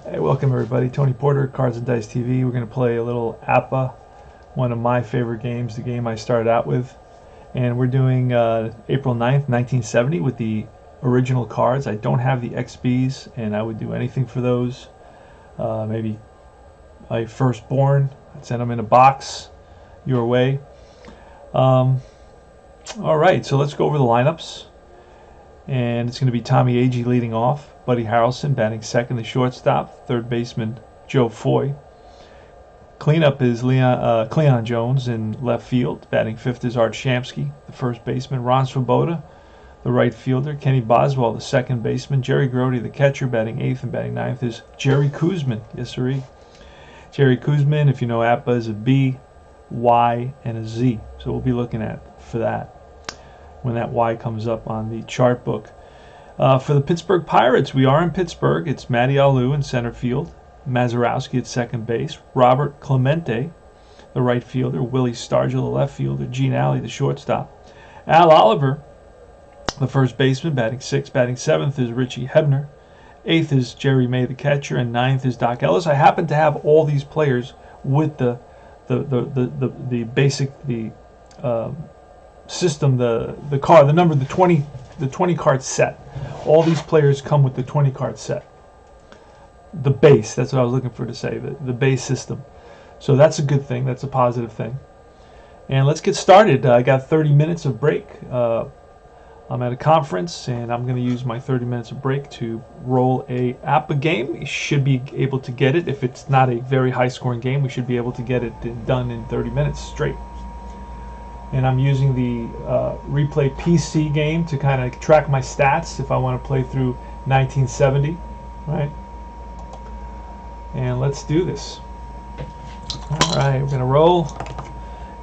Hey, welcome everybody. Tony Porter, Cards and Dice TV. We're going to play a little APBA, one of my favorite games, the game I started out with. And we're doing April 9th, 1970 with the original cards. I don't have the XBs, and I would do anything for those. Maybe a firstborn. I'd send them in a box your way. All right, so let's go over the lineups. And it's going to be Tommy Agee leading off, Buddy Harrelson batting second, the shortstop, third baseman Joe Foy. Cleanup is Cleon Jones in left field, batting fifth is Art Shamsky, the first baseman, Ron Sobota, the right fielder, Kenny Boswell, the second baseman, Jerry Grody, the catcher, batting eighth, and batting ninth is Jerry Kuzman. Yes, sirree. Jerry Kuzman, if you know APBA, is a B, Y, and a Z. So we'll be looking at for that when that Y comes up on the chart book. For the Pittsburgh Pirates, we are in Pittsburgh. It's Matty Alou in center field, Mazzarowski at second base, Roberto Clemente, the right fielder, Willie Stargell, the left fielder, Gene Alley, the shortstop, Al Oliver, the first baseman, batting sixth, batting seventh is Richie Hebner, eighth is Jerry May, the catcher, and ninth is Doc Ellis. I happen to have all these players with the basic system, the card, the number, the 20 card set. All these players come with the 20 card set. The base, that's what I was looking for to say, the base system. So that's a good thing, that's a positive thing. And let's get started. I got 30 minutes of break. I'm at a conference and I'm going to use my 30 minutes of break to roll a APBA game. You should be able to get it. If it's not a very high scoring game, we should be able to get it done in 30 minutes straight. And I'm using the Replay PC game to kind of track my stats if I want to play through 1970, right? And let's do this. All right, we're going to roll.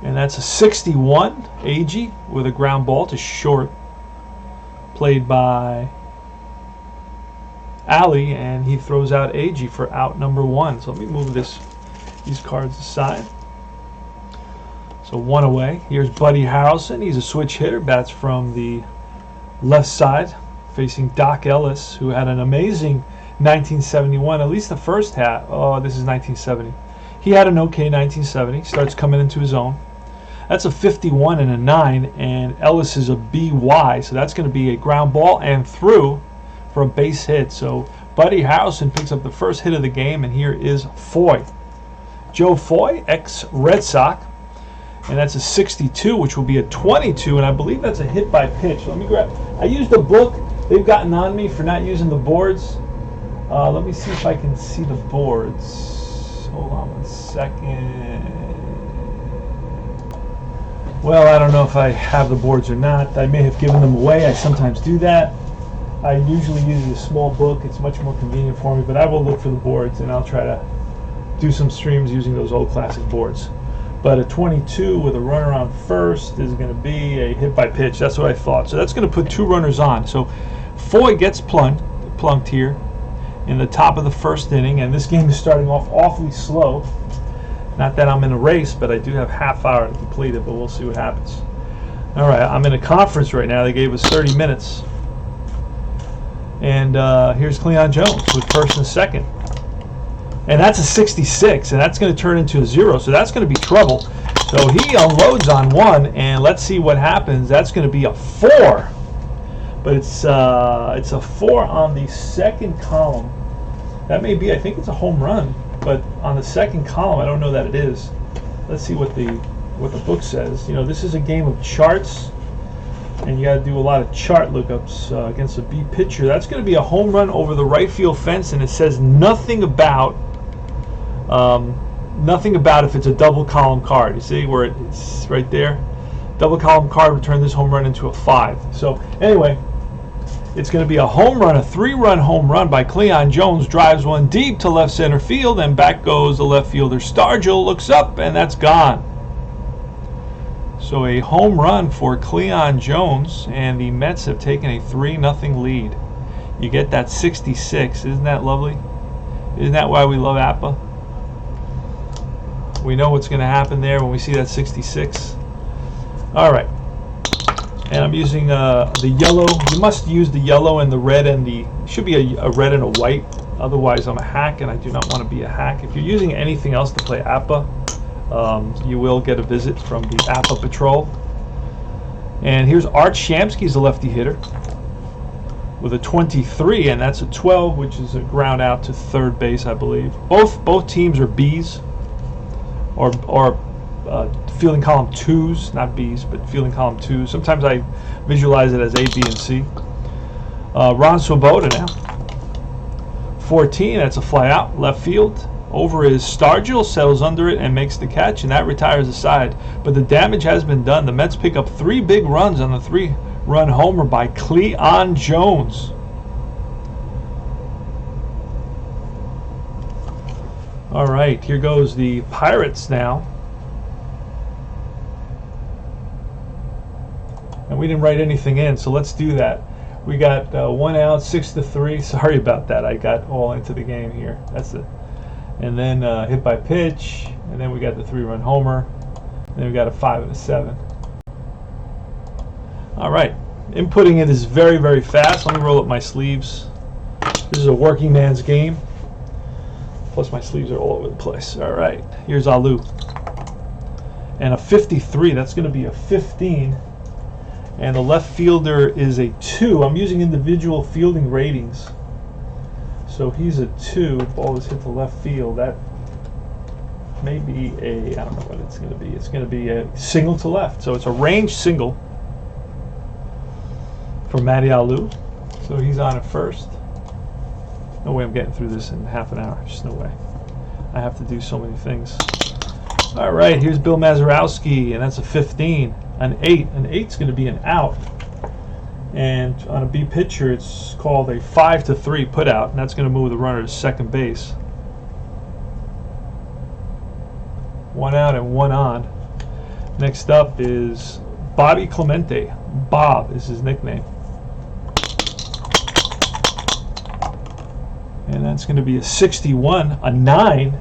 And that's a 61, Agee, with a ground ball to short, played by Alley, and he throws out Agee for out number one. So let me move these cards aside. So one away. Here's Buddy Harrelson. He's a switch hitter. Bats from the left side, facing Doc Ellis, who had an amazing 1971. At least the first half. Oh, this is 1970. He had an okay 1970. Starts coming into his own. That's a 51 and a 9, and Ellis is a BY. So that's going to be a ground ball and through for a base hit. So Buddy Harrelson picks up the first hit of the game, and here is Foy. Joe Foy, ex-Red Sox. And that's a 62, which will be a 22, and I believe that's a hit by pitch. Let me grab. I used the book. They've gotten on me for not using the boards. Let me see if I can see the boards. Hold on one second. Well, I don't know if I have the boards or not. I may have given them away. I sometimes do that. I usually use a small book. It's much more convenient for me, but I will look for the boards, and I'll try to do some streams using those old classic boards. But a 22 with a runner on first is going to be a hit by pitch. That's what I thought. So that's going to put two runners on. So Foy gets plunked here in the top of the first inning. And this game is starting off awfully slow. Not that I'm in a race, but I do have half hour to complete it. But we'll see what happens. All right, I'm in a conference right now. They gave us 30 minutes. And here's Cleon Jones with first and second. And that's a 66, and that's going to turn into a 0, so that's going to be trouble. So he unloads on one, and let's see what happens. That's going to be a 4, but it's a 4 on the second column. That may be, I think it's a home run, but on the second column, I don't know that it is. Let's see what the book says. You know, this is a game of charts, and you got to do a lot of chart lookups against a B pitcher. That's going to be a home run over the right field fence, and it says nothing about if it's a double column card. You see where it's right there? Double column card would turn this home run into a 5. So anyway, it's going to be a home run, a 3-run home run by Cleon Jones. Drives one deep to left center field, and back goes the left fielder Stargell. Looks up, and that's gone. So a home run for Cleon Jones, and the Mets have taken a 3-0 lead. You get that 66. Isn't that lovely? Isn't that why we love APBA? We know what's going to happen there when we see that 66. All right. And I'm using the yellow. You must use the yellow and the red and the should be a red and a white Otherwise, I'm a hack, and I do not want to be a hack. If you're using anything else to play APBA, you will get a visit from the APBA Patrol. And here's Art Shamsky's the lefty hitter with a 23, and that's a 12, which is a ground out to third base, I believe. Both teams are Bs, or fielding column 2s, not Bs, but fielding column 2s. Sometimes I visualize it as A, B, and C. Ron Sobota now. 14, that's a fly out, left field. Over is Stargell, settles under it and makes the catch, and that retires the side. But the damage has been done. The Mets pick up 3 big runs on the 3-run homer by Cleon Jones. All right, here goes the Pirates now. And we didn't write anything in, so let's do that. We got 1 out, 6-3. Sorry about that. I got all into the game here. That's it. And then hit by pitch, and then we got the 3-run homer, and then we got a 5 and a 7. All right, inputting it is very, very fast. Let me roll up my sleeves. This is a working man's game. Plus my sleeves are all over the place. All right, here's Alu. And a 53, that's going to be a 15. And the left fielder is a 2. I'm using individual fielding ratings. So he's a 2. Ball is hit to left field. That may be a, I don't know what it's going to be. It's going to be a single to left. So it's a range single for Matty Alou. So he's on at first. No way I'm getting through this in half an hour. Just no way. I have to do so many things. All right, here's Bill Mazzarowski, and that's a 15. An 8. An 8's going to be an out. And on a B pitcher, it's called a 5-3 put out, and that's going to move the runner to second base. 1 out and 1 on. Next up is Bobby Clemente. Bob is his nickname. And that's going to be a 61, a 9,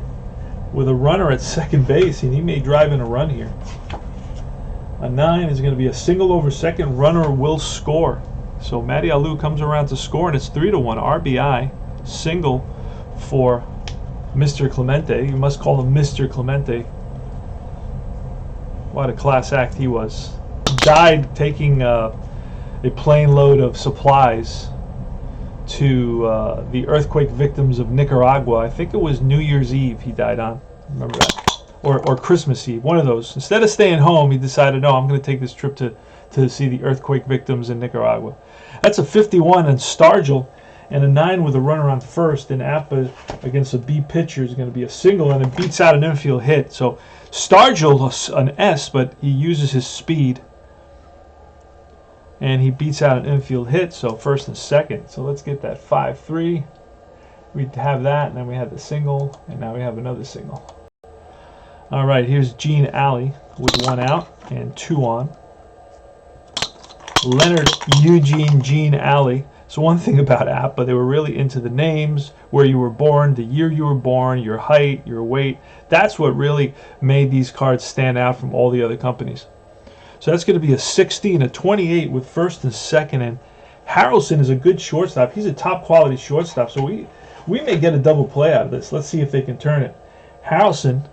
with a runner at second base, and he may drive in a run here. A 9 is going to be a single over second. Runner will score. So Matty Alou comes around to score, and it's 3-1 RBI single for Mr. Clemente. You must call him Mr. Clemente. What a class act he was. Died taking a plane load of supplies to the earthquake victims of Nicaragua. I think it was New Year's Eve he died on. Remember that? Or Christmas Eve, one of those. Instead of staying home, he decided, no, I'm going to take this trip to see the earthquake victims in Nicaragua. That's a 51 and Stargell, and a 9 with a runner on first. And APBA against a B pitcher is going to be a single, and it beats out an infield hit. So Stargell, an S, but he uses his speed, and he beats out an infield hit. So first and second. So let's get that 5-3. We have that, and then we had the single, and now we have another single. All right, here's Gene Alley with 1 out and 2 on. Leonard Eugene Gene Alley. So one thing about APBA, they were really into the names, where you were born, the year you were born, your height, your weight. That's what really made these cards stand out from all the other companies. So that's going to be a 60 and a 28 with first and second. And Harrelson is a good shortstop. He's a top quality shortstop. So we may get a double play out of this. Let's see if they can turn it. Harrelson.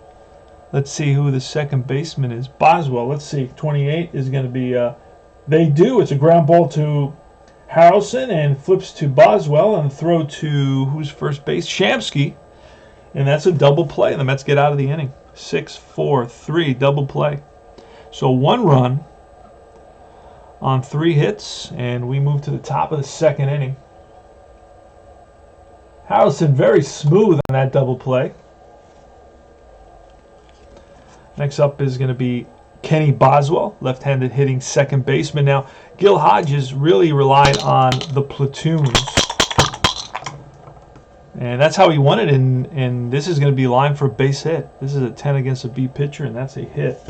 Let's see who the second baseman is. Boswell. Let's see. 28 is going to be... they do. It's a ground ball to Harrelson and flips to Boswell and throw to who's first base? Shamsky. And that's a double play. The Mets get out of the inning. 6-4-3 double play. So 1 run on 3 hits, and we move to the top of the second inning. Harrelson very smooth on that double play. Next up is going to be Kenny Boswell, left-handed hitting second baseman. Now, Gil Hodges really relied on the platoons. And that's how he won it, and this is going to be lined for a base hit. This is a 10 against a B pitcher, and that's a hit.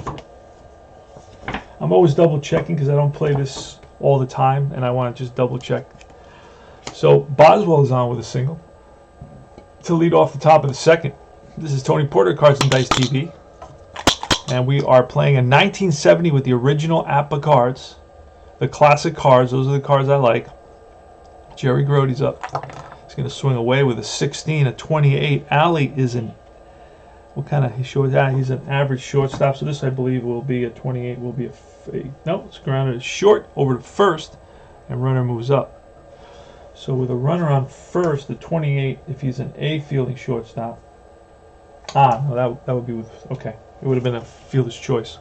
I'm always double-checking because I don't play this all the time, and I want to just double-check. So Boswell is on with a single to lead off the top of the second. This is Tony Porter, Cards and Dice TV. And we are playing a 1970 with the original APBA cards. The classic cards. Those are the cards I like. Jerry Grody's up. He's going to swing away with a 16, a 28. Alley is an, what kind of short? He's an average shortstop. So this, I believe, will be a 28. Will be a no. It's grounded short over to first, and runner moves up. So with a runner on first, the 28, if he's an A fielding shortstop. No, that would be with, okay. It would have been a fielder's choice.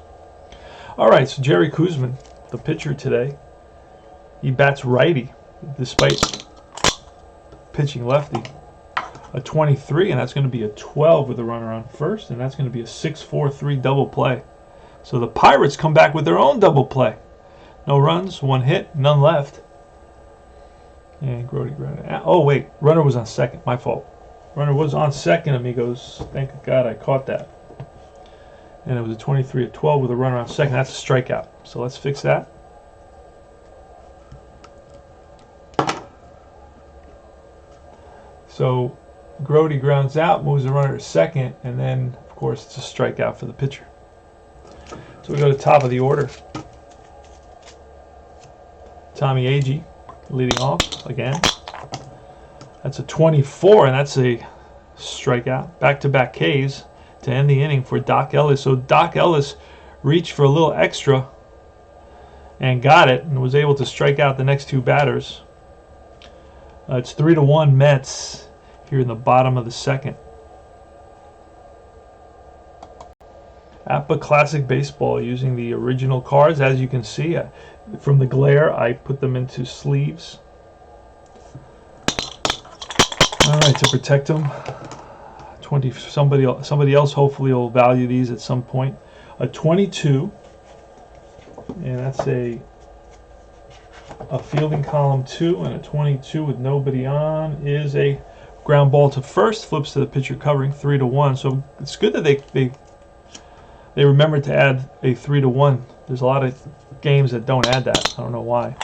All right, so Jerry Kuzman, the pitcher today, he bats righty despite pitching lefty. A 23, and that's going to be a 12 with a runner on first, and that's going to be a 6-4-3 double play. So the Pirates come back with their own double play. No runs, one hit, none left. And Grody grounded. Oh, wait. Runner was on second. My fault. Runner was on second, amigos. Thank God I caught that. And it was a 23, a 12 with a runner on second. That's a strikeout. So let's fix that. So Grody grounds out, moves the runner to second, and then, of course, it's a strikeout for the pitcher. So we go to top of the order. Tommy Agee leading off again. That's a 24, and that's a strikeout. Back-to-back Ks to end the inning for Doc Ellis. So Doc Ellis reached for a little extra and got it, and was able to strike out the next two batters. It's 3-1 Mets here in the bottom of the second. APBA Classic Baseball using the original cards. As you can see, from the glare, I put them into sleeves. All right, to protect them. Somebody else hopefully will value these at some point. A 22, and that's a fielding column 2, and a 22 with nobody on is a ground ball to first. Flips to the pitcher covering, 3-1. So it's good that they remembered to add a 3-1. There's a lot of games that don't add that. I don't know why.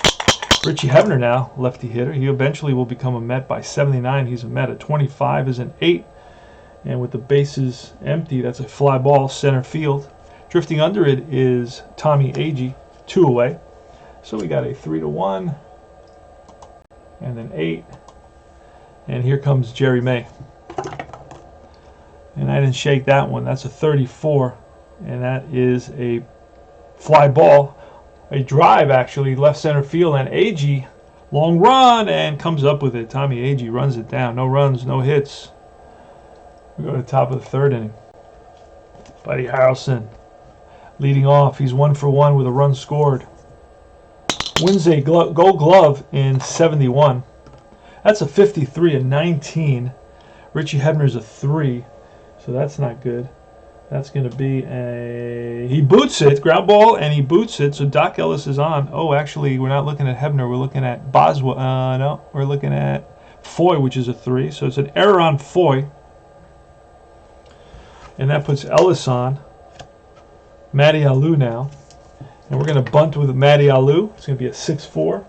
Richie Hebner now, lefty hitter. He eventually will become a Met by 79. He's a Met. At 25 is an 8. And with the bases empty, that's a fly ball, center field. Drifting under it is Tommy Agee, 2 away. So we got a 3-1 and an 8. And here comes Jerry May. And I didn't shake that one. That's a 34. And that is a fly ball. A drive, actually, left center field. And Agee, long run, and comes up with it. Tommy Agee runs it down. No runs, no hits. We go to the top of the third inning. Buddy Harrelson leading off. He's 1 for 1 with a run scored. Wins a Gold Glove in 71. That's a 53 and 19. Richie Hebner's a 3, so that's not good. That's going to be a... He boots it, ground ball, and he boots it, so Doc Ellis is on. Oh, actually, we're not looking at Hebner. We're looking at Boswell. No, we're looking at Foy, which is a 3. So it's an error on Foy. And that puts Ellis on. Matty Alou now. And we're going to bunt with Matty Alou. It's going to be a 6-4.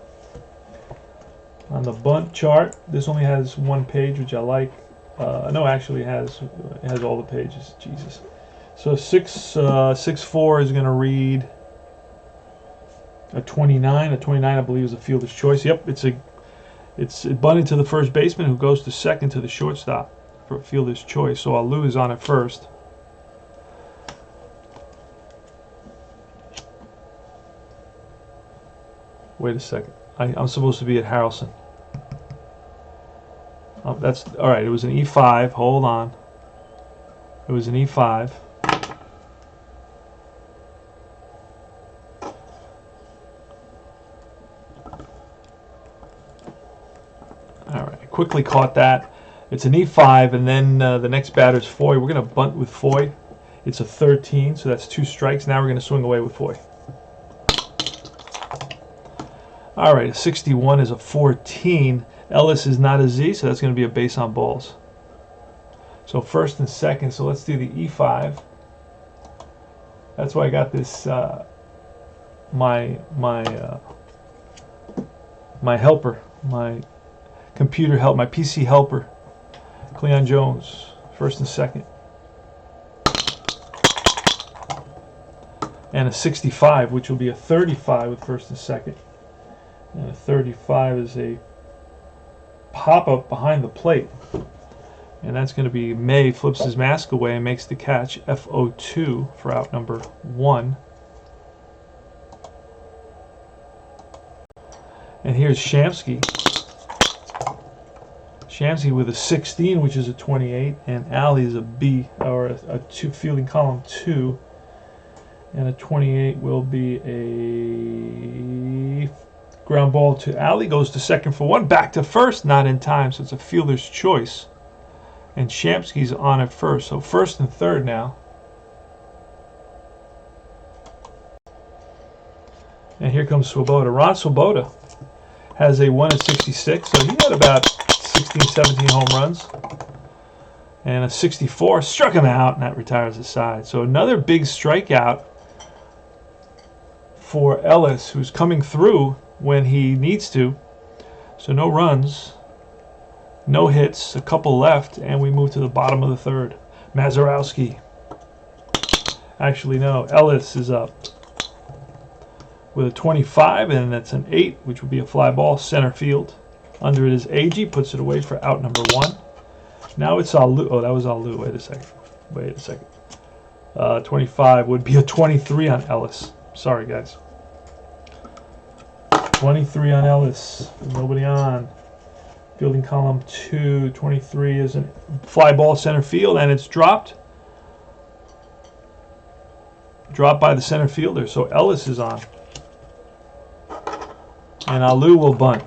On the bunt chart, this only has one page, which I like. No, actually, it has all the pages. Jesus. So 6-4 is going to read a 29. A 29, I believe, is a fielder's choice. Yep, it's bunted to the first baseman, who goes to second to the shortstop for a fielder's choice. So Alou is on at first. Wait a second. I'm supposed to be at Harrelson. That's all right. It was an E5. Hold on. It was an E5. All right. I quickly caught that. It's an E5, and then the next batter's Foy. We're going to bunt with Foy. It's a 13, so that's 2 strikes. Now we're going to swing away with Foy. All right, a 61 is a 14. Ellis is not a Z, so that's going to be a base on balls. So first and second, so let's do the E5. That's why I got this, my helper, my computer help, my PC helper, Cleon Jones, first and second. And a 65, which will be a 35 with first and second. And a 35 is a pop-up behind the plate. And that's going to be May flips his mask away and makes the catch, FO2 for out number 1. And here's Shamsky. Shamsky with a 16, which is a 28, and Ali is a B, or a two, fielding column 2. And a 28 will be a ground ball to Ali, goes to second for 1, back to first, not in time, so it's a fielder's choice. And Shamsky's on at first, so first and third now. And here comes Sobota. Ron Sobota has a 1 at 66, so he had about 16, 17 home runs. And a 64, struck him out, and that retires his side. So another big strikeout for Ellis, who's coming through when he needs to. So no runs, no hits, a couple left, and we move to the bottom of the third. Mazzarowski. Actually, no, Ellis is up with a 25, and that's an 8, which would be a fly ball, center field. Under it is AG, puts it away for out number 1. Now it's Alu. Oh, that was Alu. Wait a second. 25 would be a 23 on Ellis. Sorry, guys. 23 on Ellis. Nobody on. Fielding column 2. 23 is a fly ball center field, and it's dropped. Dropped by the center fielder. So Ellis is on. And Alu will bunt.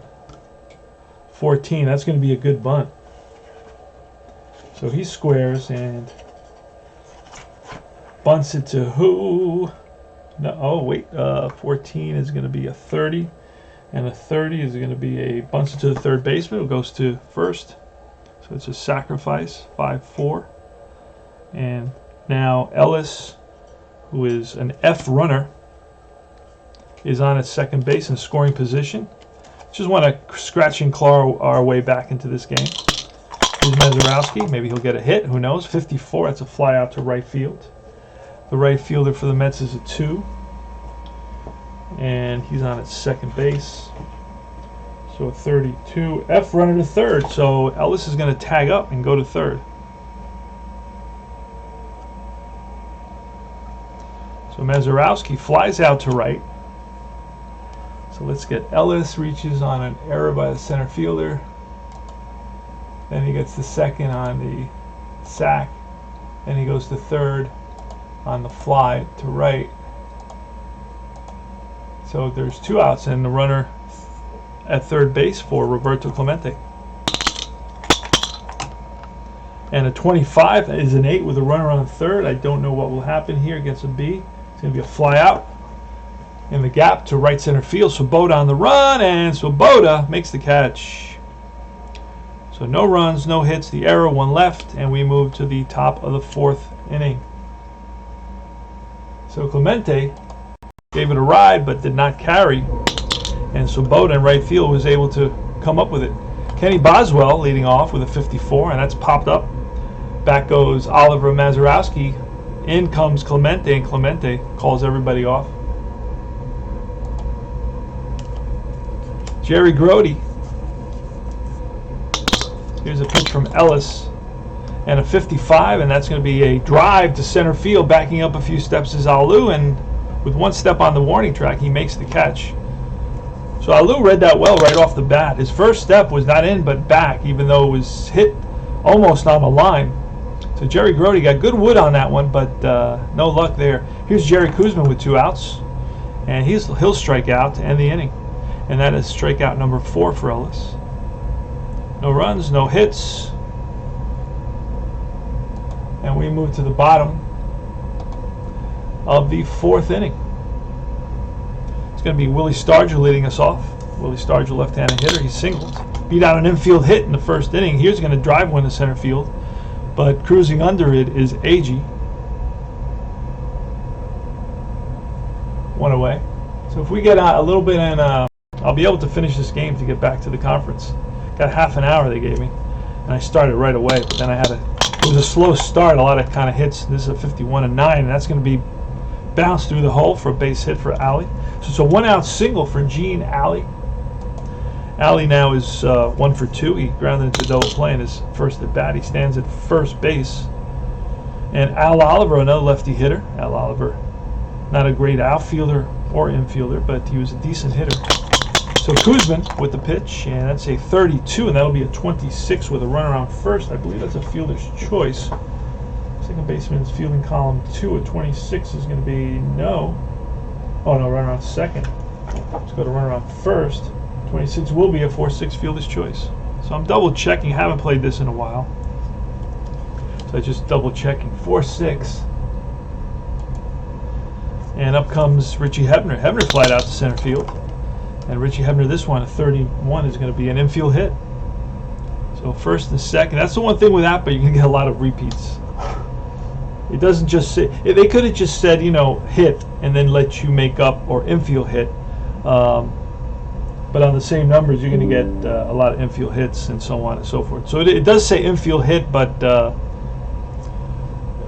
14. That's going to be a good bunt. So he squares and bunts it to who? No, oh wait, 14 is going to be a 30, and a 30 is going to be a bunts it to the third baseman, who goes to first. So it's a sacrifice, 5-4. And now Ellis, who is an F runner, is on at second base in scoring position. Just want to scratch and claw our way back into this game. Here's Mazzarowski. Maybe he'll get a hit. Who knows? 54. That's a fly out to right field. The right fielder for the Mets is a 2. And he's on at second base. So 32. F runner to third. So Ellis is going to tag up and go to third. So Mazzarowski flies out to right. So let's get Ellis, reaches on an error by the center fielder. Then he gets the second on the sack. Then he goes to third on the fly to right. So there's 2 outs and the runner at third base for Roberto Clemente. And a 25 is an 8 with a runner on third. I don't know what will happen here against a B. It's going to be a fly out in the gap to right center field. Sobota on the run, and Sobota makes the catch. So no runs, no hits, the error, 1 left, and we move to the top of the 4th inning. So Clemente gave it a ride but did not carry, and Sobota in right field was able to come up with it. Kenny Boswell leading off with a 54, and that's popped up. Back goes Oliver Mazzarowski. In comes Clemente, and Clemente calls everybody off. Jerry Grody. Here's a pitch from Ellis. And a 55, and that's going to be a drive to center field. Backing up a few steps is Alu, and with 1 step on the warning track, he makes the catch. So Alu read that well right off the bat. His first step was not in but back, even though it was hit almost on the line. So Jerry Grody got good wood on that one, but no luck there. Here's Jerry Kuzman with 2 outs, and he'll strike out to end the inning. And that is strikeout number 4 for Ellis. No runs, no hits. And we move to the bottom of the 4th inning. It's going to be Willie Stargell leading us off. Willie Stargell, left-handed hitter. He singled. Beat out an infield hit in the 1st inning. Here's going to drive one to center field. But cruising under it is AG. 1 away. So if we get a little bit in, I'll be able to finish this game to get back to the conference. Got half an hour they gave me, and I started right away. But then it was a slow start, a lot of kind of hits. This is a 51 and 9, and that's going to be bounced through the hole for a base hit for Ali. So it's a 1-out single for Gene Ali. Ali now is 1 for 2. He grounded into double play in his first at bat. He stands at first base. And Al Oliver, another lefty hitter. Al Oliver, not a great outfielder or infielder, but he was a decent hitter. So Kuzman with the pitch, and that's a 32, and that'll be a 26 with a runner on first. I believe that's a fielder's choice. Second baseman's fielding column 2 at 26 is going to be no. Oh no, runner on second. Let's go to runner on first. 26 will be a 4-6 fielder's choice. So I'm double checking. Haven't played this in a while. So just double checking. 4-6. And up comes Richie Hebner. Hebner flied out to center field. And Richie Hebner, this one, a 31, is going to be an infield hit. So first and second. That's the one thing with APBA, you're going to get a lot of repeats. It doesn't just say, they could have just said, you know, hit, and then let you make up, or infield hit. But on the same numbers, you're going to get a lot of infield hits and so on and so forth. So it does say infield hit, but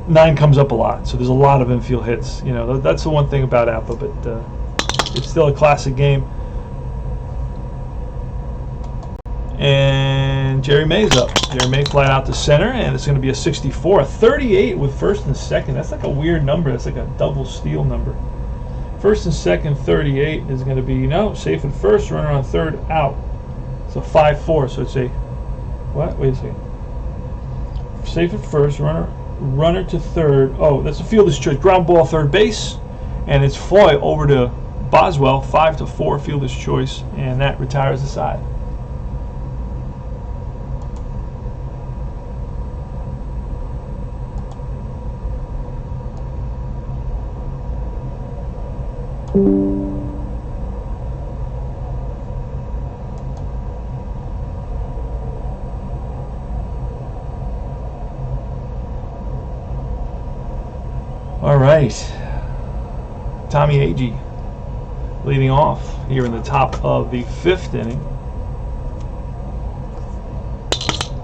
9 comes up a lot. So there's a lot of infield hits. You know, that's the one thing about APBA, but it's still a classic game. And Jerry May's up. Jerry May flied out to center, and it's going to be a 64. A 38 with first and second. That's like a weird number. That's like a double steal number. First and second, 38 is going to be, no, safe at first, runner on third, out. It's a 5-4, so it's a, what? Wait a second. Safe at first, runner to third. Oh, that's a fielder's choice. Ground ball, third base, and it's Foy over to Boswell, 5-4, fielder's choice, and that retires the side. All right, Tommy Agee leading off here in the top of the 5th inning.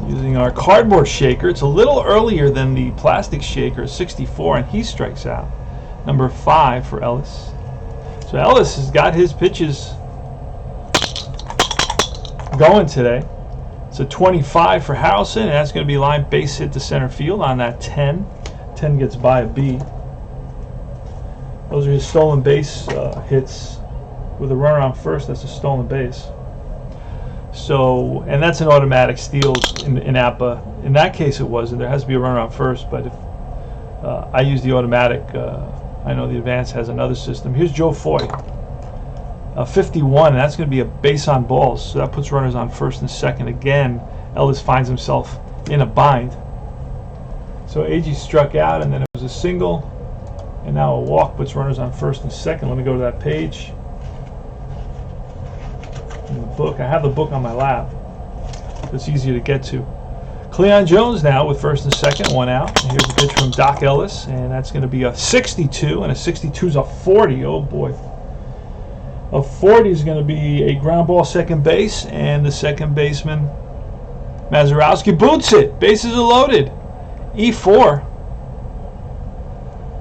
Using our cardboard shaker. It's a little earlier than the plastic shaker, 64, and he strikes out. Number 5 for Ellis. So Ellis has got his pitches going today. It's a 25 for Harrelson, and that's going to be line base hit to center field on that 10. 10 gets by a B. Those are his stolen base hits with a runner on first. That's a stolen base. So, and that's an automatic steal in APBA. In that case, it wasn't. There has to be a runner on first, but if I use the automatic, I know the advanced has another system. Here's Joe Foy, 51, and that's going to be a base on balls. So that puts runners on first and second. Again, Ellis finds himself in a bind. So Agee struck out, and then it was a single. And now a walk puts runners on first and second. Let me go to that page. In the book. I have the book on my lap. It's easier to get to. Cleon Jones now with first and second, 1 out. And here's a pitch from Doc Ellis, and that's going to be a 62, and a 62 is a 40. Oh boy. A 40 is going to be a ground ball second base, and the second baseman, Mazzarowski, boots it. Bases are loaded. E4.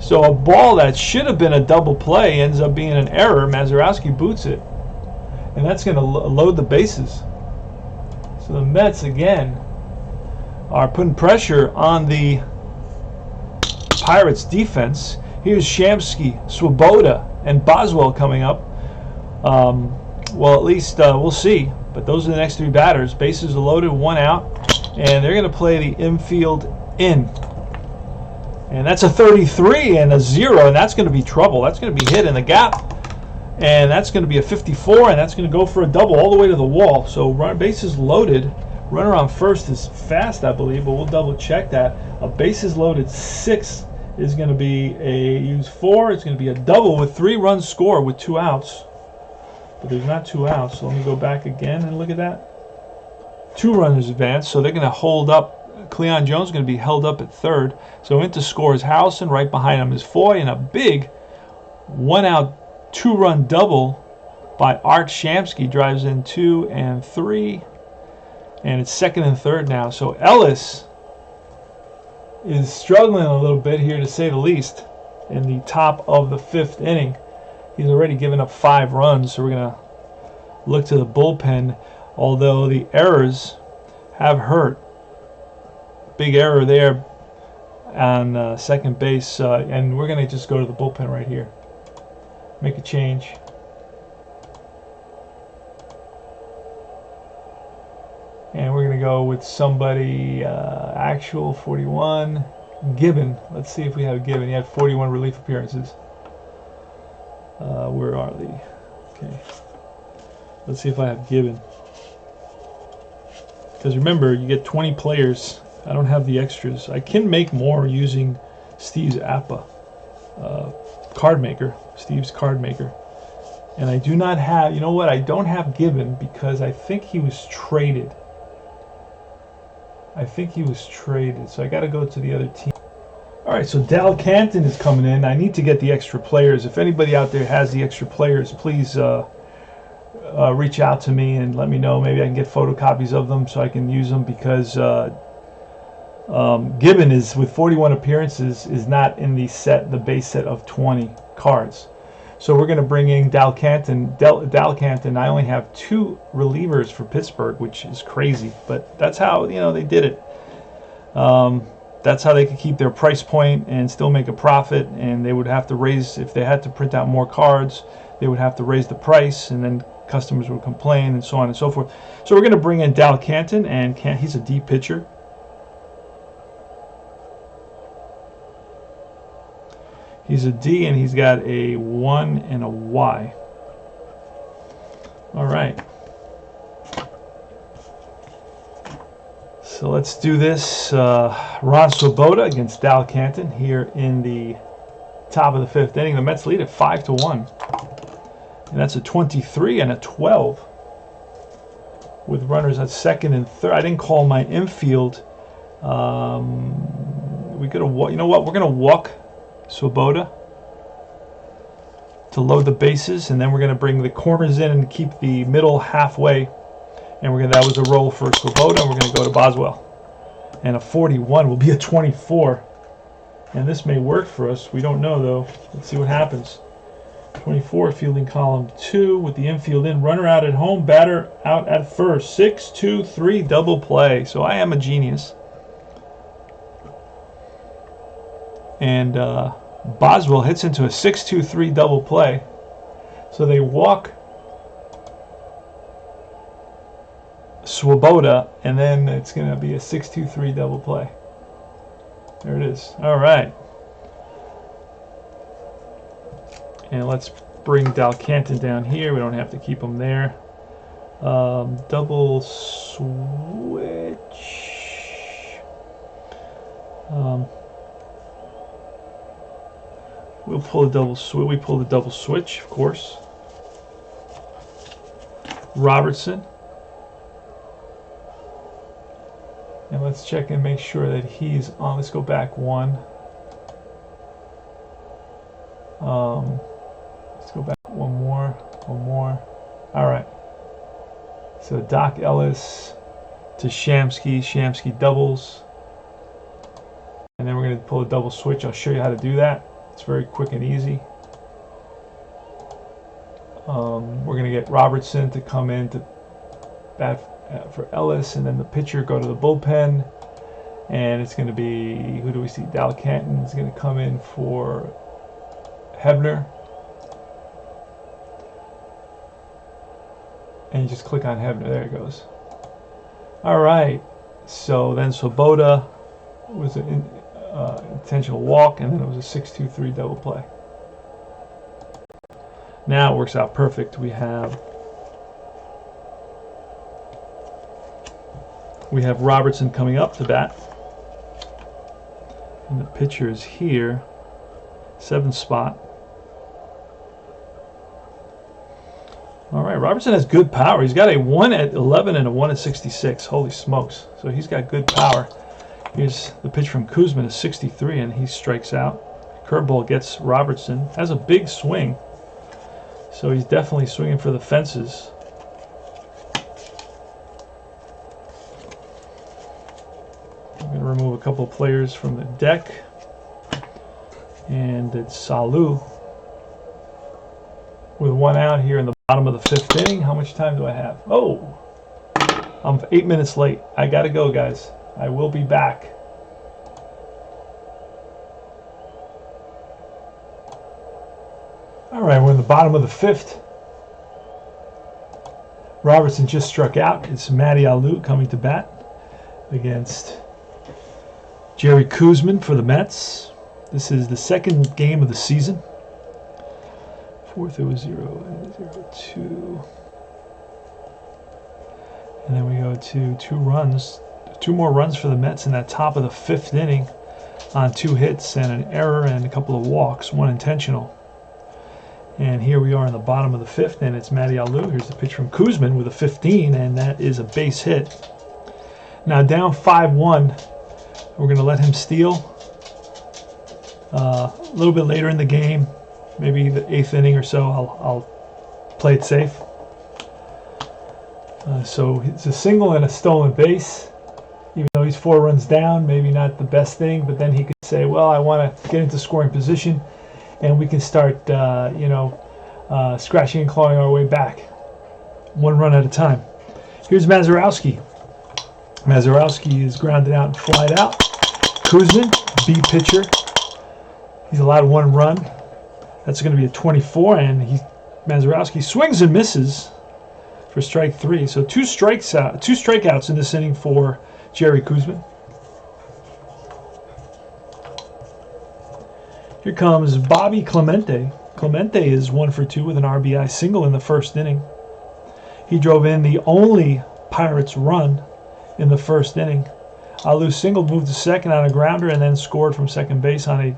So a ball that should have been a double play ends up being an error. Mazzarowski boots it. And that's going to load the bases. So the Mets, again, are putting pressure on the Pirates' defense. Here's Shamsky, Swoboda, and Boswell coming up. Well, at least we'll see. But those are the next 3 batters. Bases are loaded, 1 out. And they're going to play the infield in. And that's a 33 and a 0, and that's going to be trouble. That's going to be hit in the gap. And that's going to be a 54, and that's going to go for a double all the way to the wall. So bases loaded. Runner on first is fast, I believe, but we'll double check that. A bases loaded 6 is going to be a use 4. It's going to be a double with 3 runs scored with 2 outs. But there's not 2 outs, so let me go back again and look at that. 2 runners advanced, so they're going to hold up. Cleon Jones is going to be held up at third. So in to score is Harrelson. Right behind him is Foy, and a big 1-out, 2-run double by Art Shamsky drives in 2 and 3. And it's second and third now. So Ellis is struggling a little bit here, to say the least, in the top of the 5th inning. He's already given up 5 runs, so we're going to look to the bullpen. although the errors have hurt. Big error there on second base, and we're going to just go to the bullpen right here. Make a change. And we're going to go with somebody, actual 41, Gibbon. Let's see if we have Gibbon. He had 41 relief appearances. Where are they? Okay. Let's see if I have Gibbon. Because remember, you get 20 players. I don't have the extras. I can make more using Steve's APBA card maker. Steve's card maker. And I do not have, you know what? I don't have Gibbon because I think he was traded. So I got to go to the other team. All right, so Dal Canton is coming in. I need to get the extra players. If anybody out there has the extra players, please reach out to me and let me know. Maybe I can get photocopies of them so I can use them, because Gibbon is, with 41 appearances, is not in the base set of 20 cards. So we're going to bring in Dal Canton. Dal Canton, I only have 2 relievers for Pittsburgh, which is crazy, but that's how, they did it. That's how they could keep their price point and still make a profit, and they would have to raise, if they had to print out more cards, they would have to raise the price, and then customers would complain, and so on and so forth. So we're going to bring in Dal Canton, and he's a D pitcher. He's a D, and he's got a 1 and a Y. All right. So let's do this. Ron Sobota against Dal Canton here in the top of the 5th inning. The Mets lead at 5-1. And that's a 23 and a 12. With runners at second and third. I didn't call my infield. We could have, you know what? We're going to walk Sobota to load the bases, and then we're going to bring the corners in and keep the middle halfway, and that was a roll for Sobota, and we're going to go to Boswell, and a 41 will be a 24, and this may work for us. We don't know, though. Let's see what happens. 24, fielding column 2 with the infield in, runner out at home, batter out at first. 6-2-3 double play. So I am a genius. And Boswell hits into a 6-2-3 double play. So they walk Sobota, and then it's going to be a 6-2-3 double play. There it is. All right. And let's bring Dal Canton down here. We don't have to keep him there. Double switch. We'll pull a double switch. We pull the double switch, of course. Robertson. And let's check and make sure that he's on. Let's go back 1. Let's go back one more. All right. So Doc Ellis to Shamsky doubles. And then we're going to pull a double switch. I'll show you how to do that. It's very quick and easy. We're going to get Robertson to come in to bat for Ellis, and then the pitcher go to the bullpen. And it's going to be, who do we see? Dal Canton is going to come in for Hebner. And you just click on Hebner. There it goes. All right. So then Sobota was an intentional walk, and then it was a 6-2-3 double play. Now it works out perfect. We have Robertson coming up to bat, and the pitcher is here, 7th spot. All right, Robertson has good power. He's got a 1 at 11 and a 1 at 66. Holy smokes! So he's got good power. Here's the pitch from Kuzman, a 63, and he strikes out. Curveball gets Robertson. Has a big swing. So he's definitely swinging for the fences. I'm going to remove a couple of players from the deck. And it's Salu with 1 out here in the bottom of the 5th inning. How much time do I have? Oh, I'm 8 minutes late. I gotta go, guys. I will be back. All right, we're in the bottom of the 5th. Robertson just struck out. It's Matty Alou coming to bat against Jerry Kuzman for the Mets. This is the second game of the season. 4th, it was 0-2. And then we go to 2 runs. 2 more runs for the Mets in that top of the 5th inning on 2 hits and an error and a couple of walks, 1 intentional. And here we are in the bottom of the 5th, and it's Matty Alou. Here's the pitch from Kuzman with a 15, and that is a base hit. Now down 5-1, we're going to let him steal a little bit later in the game, maybe the 8th inning or so. I'll play it safe. So it's a single and a stolen base. Even though he's 4 runs down, maybe not the best thing, but then he could say, well, I want to get into scoring position, and we can start, scratching and clawing our way back, 1 run at a time. Here's Mazzarowski. Mazzarowski is grounded out and flied out. Kuzman, B pitcher. He's allowed 1 run. That's going to be a 24, and Mazzarowski swings and misses for strike 3. So 2 strikeouts in this inning for Jerry Kuzman. Here comes Bobby Clemente. Clemente is 1 for 2 with an RBI single in the 1st inning. He drove in the only Pirates run in the 1st inning. Alou singled, moved to second on a grounder, and then scored from second base on a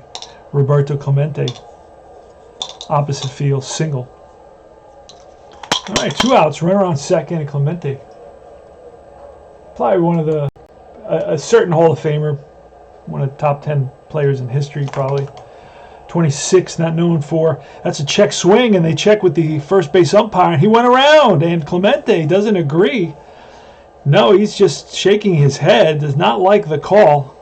Roberto Clemente opposite field single. All right, 2 outs, runner on second, and Clemente. Probably one of a certain Hall of Famer, one of the top 10 players in history, probably. 26, not known for. That's a check swing, and they check with the first base umpire, and he went around, and Clemente doesn't agree. No, he's just shaking his head, does not like the call.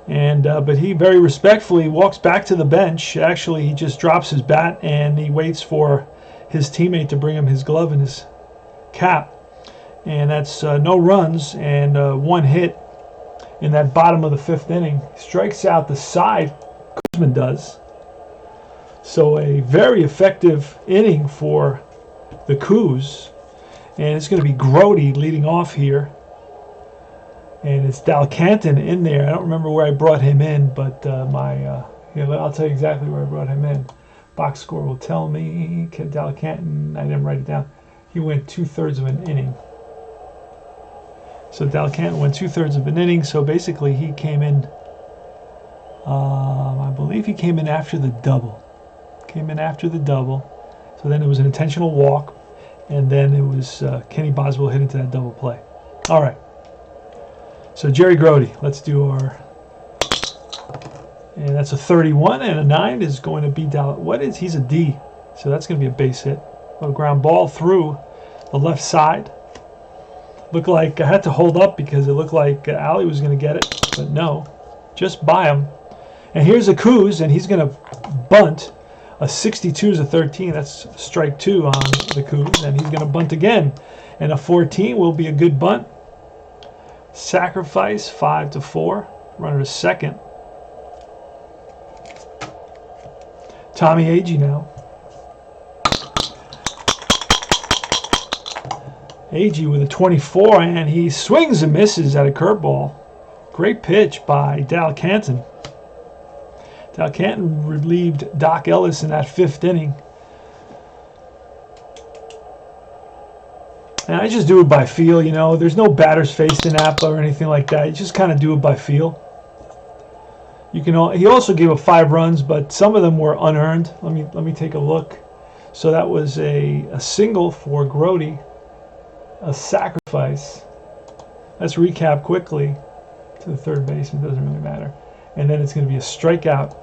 And but he very respectfully walks back to the bench. Actually, he just drops his bat, and he waits for his teammate to bring him his glove and his cap. And that's no runs and 1 hit in that bottom of the 5th inning. Strikes out the side, Kuzman does. So a very effective inning for the Koos. And it's going to be Grody leading off here. And it's Dalcanton in there. I don't remember where I brought him in, but I'll tell you exactly where I brought him in. Box score will tell me. Dalcanton, I didn't write it down. He went 2/3 of an inning. So Dalcanton went 2/3 of an inning. So basically he came in, I believe he came in after the double. So then it was an intentional walk. And then it was Kenny Boswell hit into that double play. All right. So Jerry Grody, let's do our, and that's a 31, and a 9 is going to be down. He's a D, so that's going to be a base hit. A ground ball through the left side. Looked like I had to hold up because it looked like Ali was going to get it, but no, just by him. And here's a Koos, and he's going to bunt. A 62 is a 13. That's strike 2 on the Koos, and he's going to bunt again. And a 14 will be a good bunt. Sacrifice 5-4. Runner to second. Tommy Agee now. Agee with a 24, and he swings and misses at a curveball. Great pitch by Dalcanton. Dalcanton relieved Doc Ellis in that 5th inning. And I just do it by feel, you know. There's no batters faced in APBA or anything like that. You just kind of do it by feel. He also gave up 5 runs, but some of them were unearned. Let me take a look. So that was a single for Grody, a sacrifice. Let's recap quickly to the third baseman. Doesn't really matter. And then it's going to be a strikeout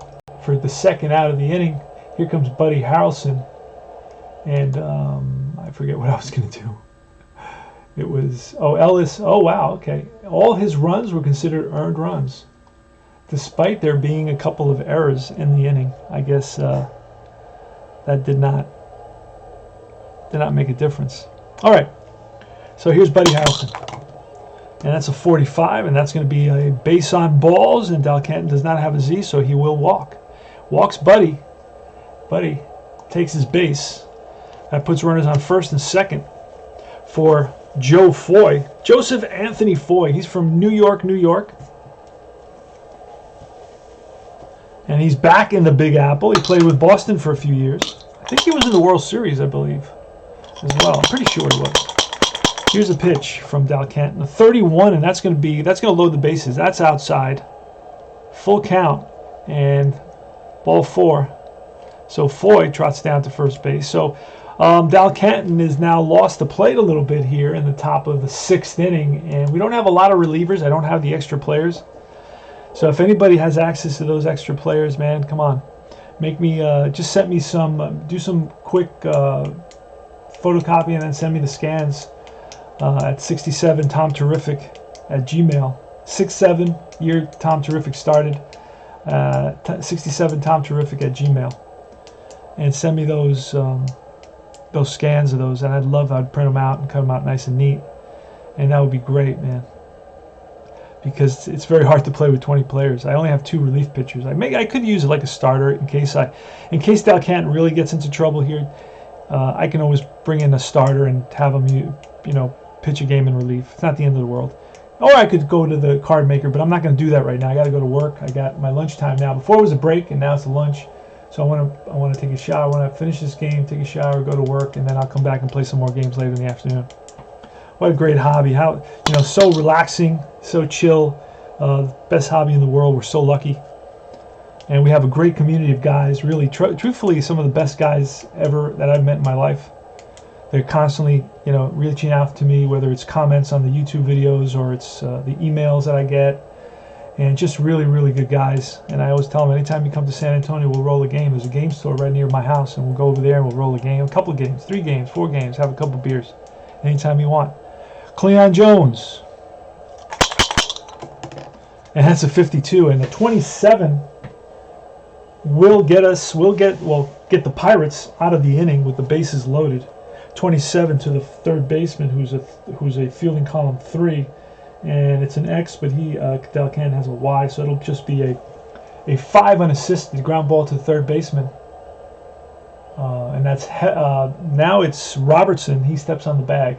for the second out of the inning. Here comes Buddy Harrelson, and I forget what I was going to do. It was Ellis. Oh wow, okay. All his runs were considered earned runs, despite there being a couple of errors in the inning. I guess that did not make a difference. All right, So here's Buddy Harrelson. And that's a 45, and that's going to be a base on balls, and Dalcanton does not have a Z, so he will walk. Walks Buddy. Buddy takes his base. That puts runners on first and second for Joe Foy. Joseph Anthony Foy. He's from New York, New York. And he's back in the Big Apple. He played with Boston for a few years. I think he was in the World Series, I believe, as well. I'm pretty sure he was. Here's a pitch from Dalcanton. A 31, and that's going to load the bases. That's outside. Full count. And ball 4. So Foy trots down to first base. So Dalcanton has now lost the plate a little bit here in the top of the 6th inning. And we don't have a lot of relievers. I don't have the extra players. So if anybody has access to those extra players, man, come on. Make me, just send me some, do some quick photocopy and then send me the scans at 67 Tom Terrific at Gmail. 67 year Tom Terrific started. 67 Tom Terrific at Gmail. And send me those scans of those, and I'd print them out and cut them out nice and neat. And that would be great, man. Because it's very hard to play with 20 players. I only have 2 relief pitchers. I could use it like a starter in case Dalcanton really gets into trouble here. I can always bring in a starter and have him, pitch a game in relief. It's not the end of the world. Or I could go to the card maker, but I'm not going to do that right now. I got to go to work. I got my lunchtime now. Before it was a break, and now it's a lunch. So I want to take a shower. I want to finish this game, take a shower, go to work, and then I'll come back and play some more games later in the afternoon. What a great hobby! How so relaxing, so chill. Best hobby in the world. We're so lucky, and we have a great community of guys. Really, truthfully, some of the best guys ever that I've met in my life. They're constantly, reaching out to me, whether it's comments on the YouTube videos or it's the emails that I get. And just really, really good guys. And I always tell them, anytime you come to San Antonio, we'll roll a game. There's a game store right near my house, and we'll go over there and we'll roll a game. A couple of games, 3 games, 4 games, have a couple of beers. Anytime you want. Cleon Jones. And that's a 52. And the 27 will get the Pirates out of the inning with the bases loaded. 27 to the third baseman, who's a fielding column 3. And it's an X, but Dalcanton has a Y, so it'll just be a 5 unassisted ground ball to the third baseman. And that's now it's Robertson. He steps on the bag,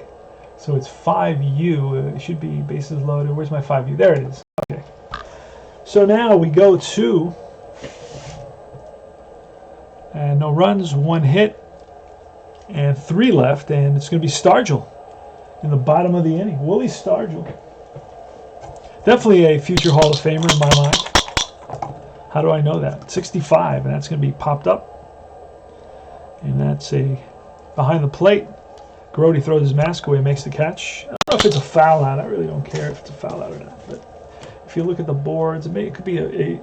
so it's 5U. It should be bases loaded. Where's my 5U? There it is. Okay. So now we go to and no runs, 1 hit, and 3 left, and it's going to be Stargell in the bottom of the inning. Willie Stargell. Definitely a future Hall of Famer in my mind. How do I know that? 65, and that's going to be popped up. And that's a behind the plate. Grody throws his mask away, makes the catch. I don't know if it's a foul out. I really don't care if it's a foul out or not. But if you look at the boards, it could be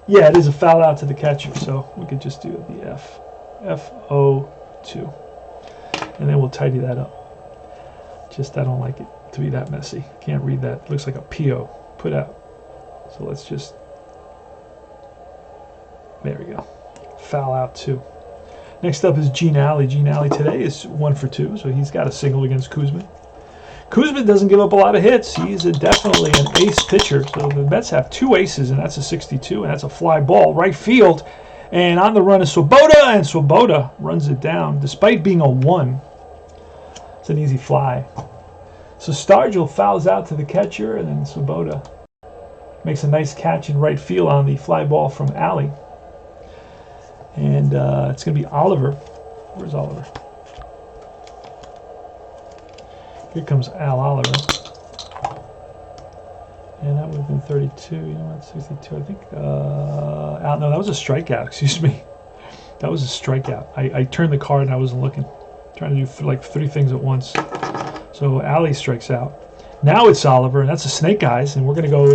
yeah, it is a foul out to the catcher. So we could just do the FO2, and then we'll tidy that up. Just I don't like it to be that messy. Can't read that. It looks like a PO put out. So let's just, there we go. Foul out 2. Next up is Gene Alley. Gene Alley today is 1 for 2, so he's got a single against Kuzman. Kuzman doesn't give up a lot of hits. He's definitely an ace pitcher. So the Mets have 2 aces, and that's a 62, and that's a fly ball. Right field, and on the run is Sobota, and Sobota runs it down despite being a 1. It's an easy fly. So Stargell fouls out to the catcher, and then Sobota makes a nice catch in right field on the fly ball from Alley. And it's going to be Oliver. Where's Oliver? Here comes Al Oliver. And that would have been 32. You know what? 62. I think. No, that was a strikeout. Excuse me. That was a strikeout. I turned the card and I wasn't looking. Trying to do like 3 things at once. So Alley strikes out. Now it's Oliver, and that's a snake eyes, and we're going to go.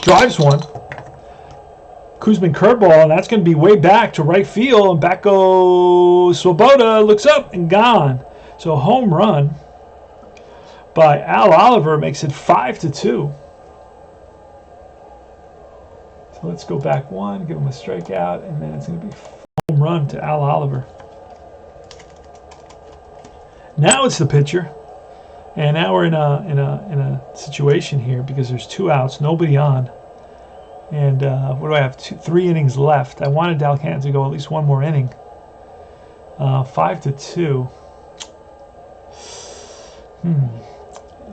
Drives one. Kuzman curveball, and that's going to be way back to right field, and back goes Sobota, looks up and gone. So a home run by Al Oliver makes it 5-2. So let's go back 1, give him a strikeout, and then it's going to be a home run to Al Oliver. Now it's the pitcher, And now we're in a situation here because there's 2 outs, nobody on, and what do I have? 3 innings left. I wanted Dalcanton to go at least one more inning. 5-2.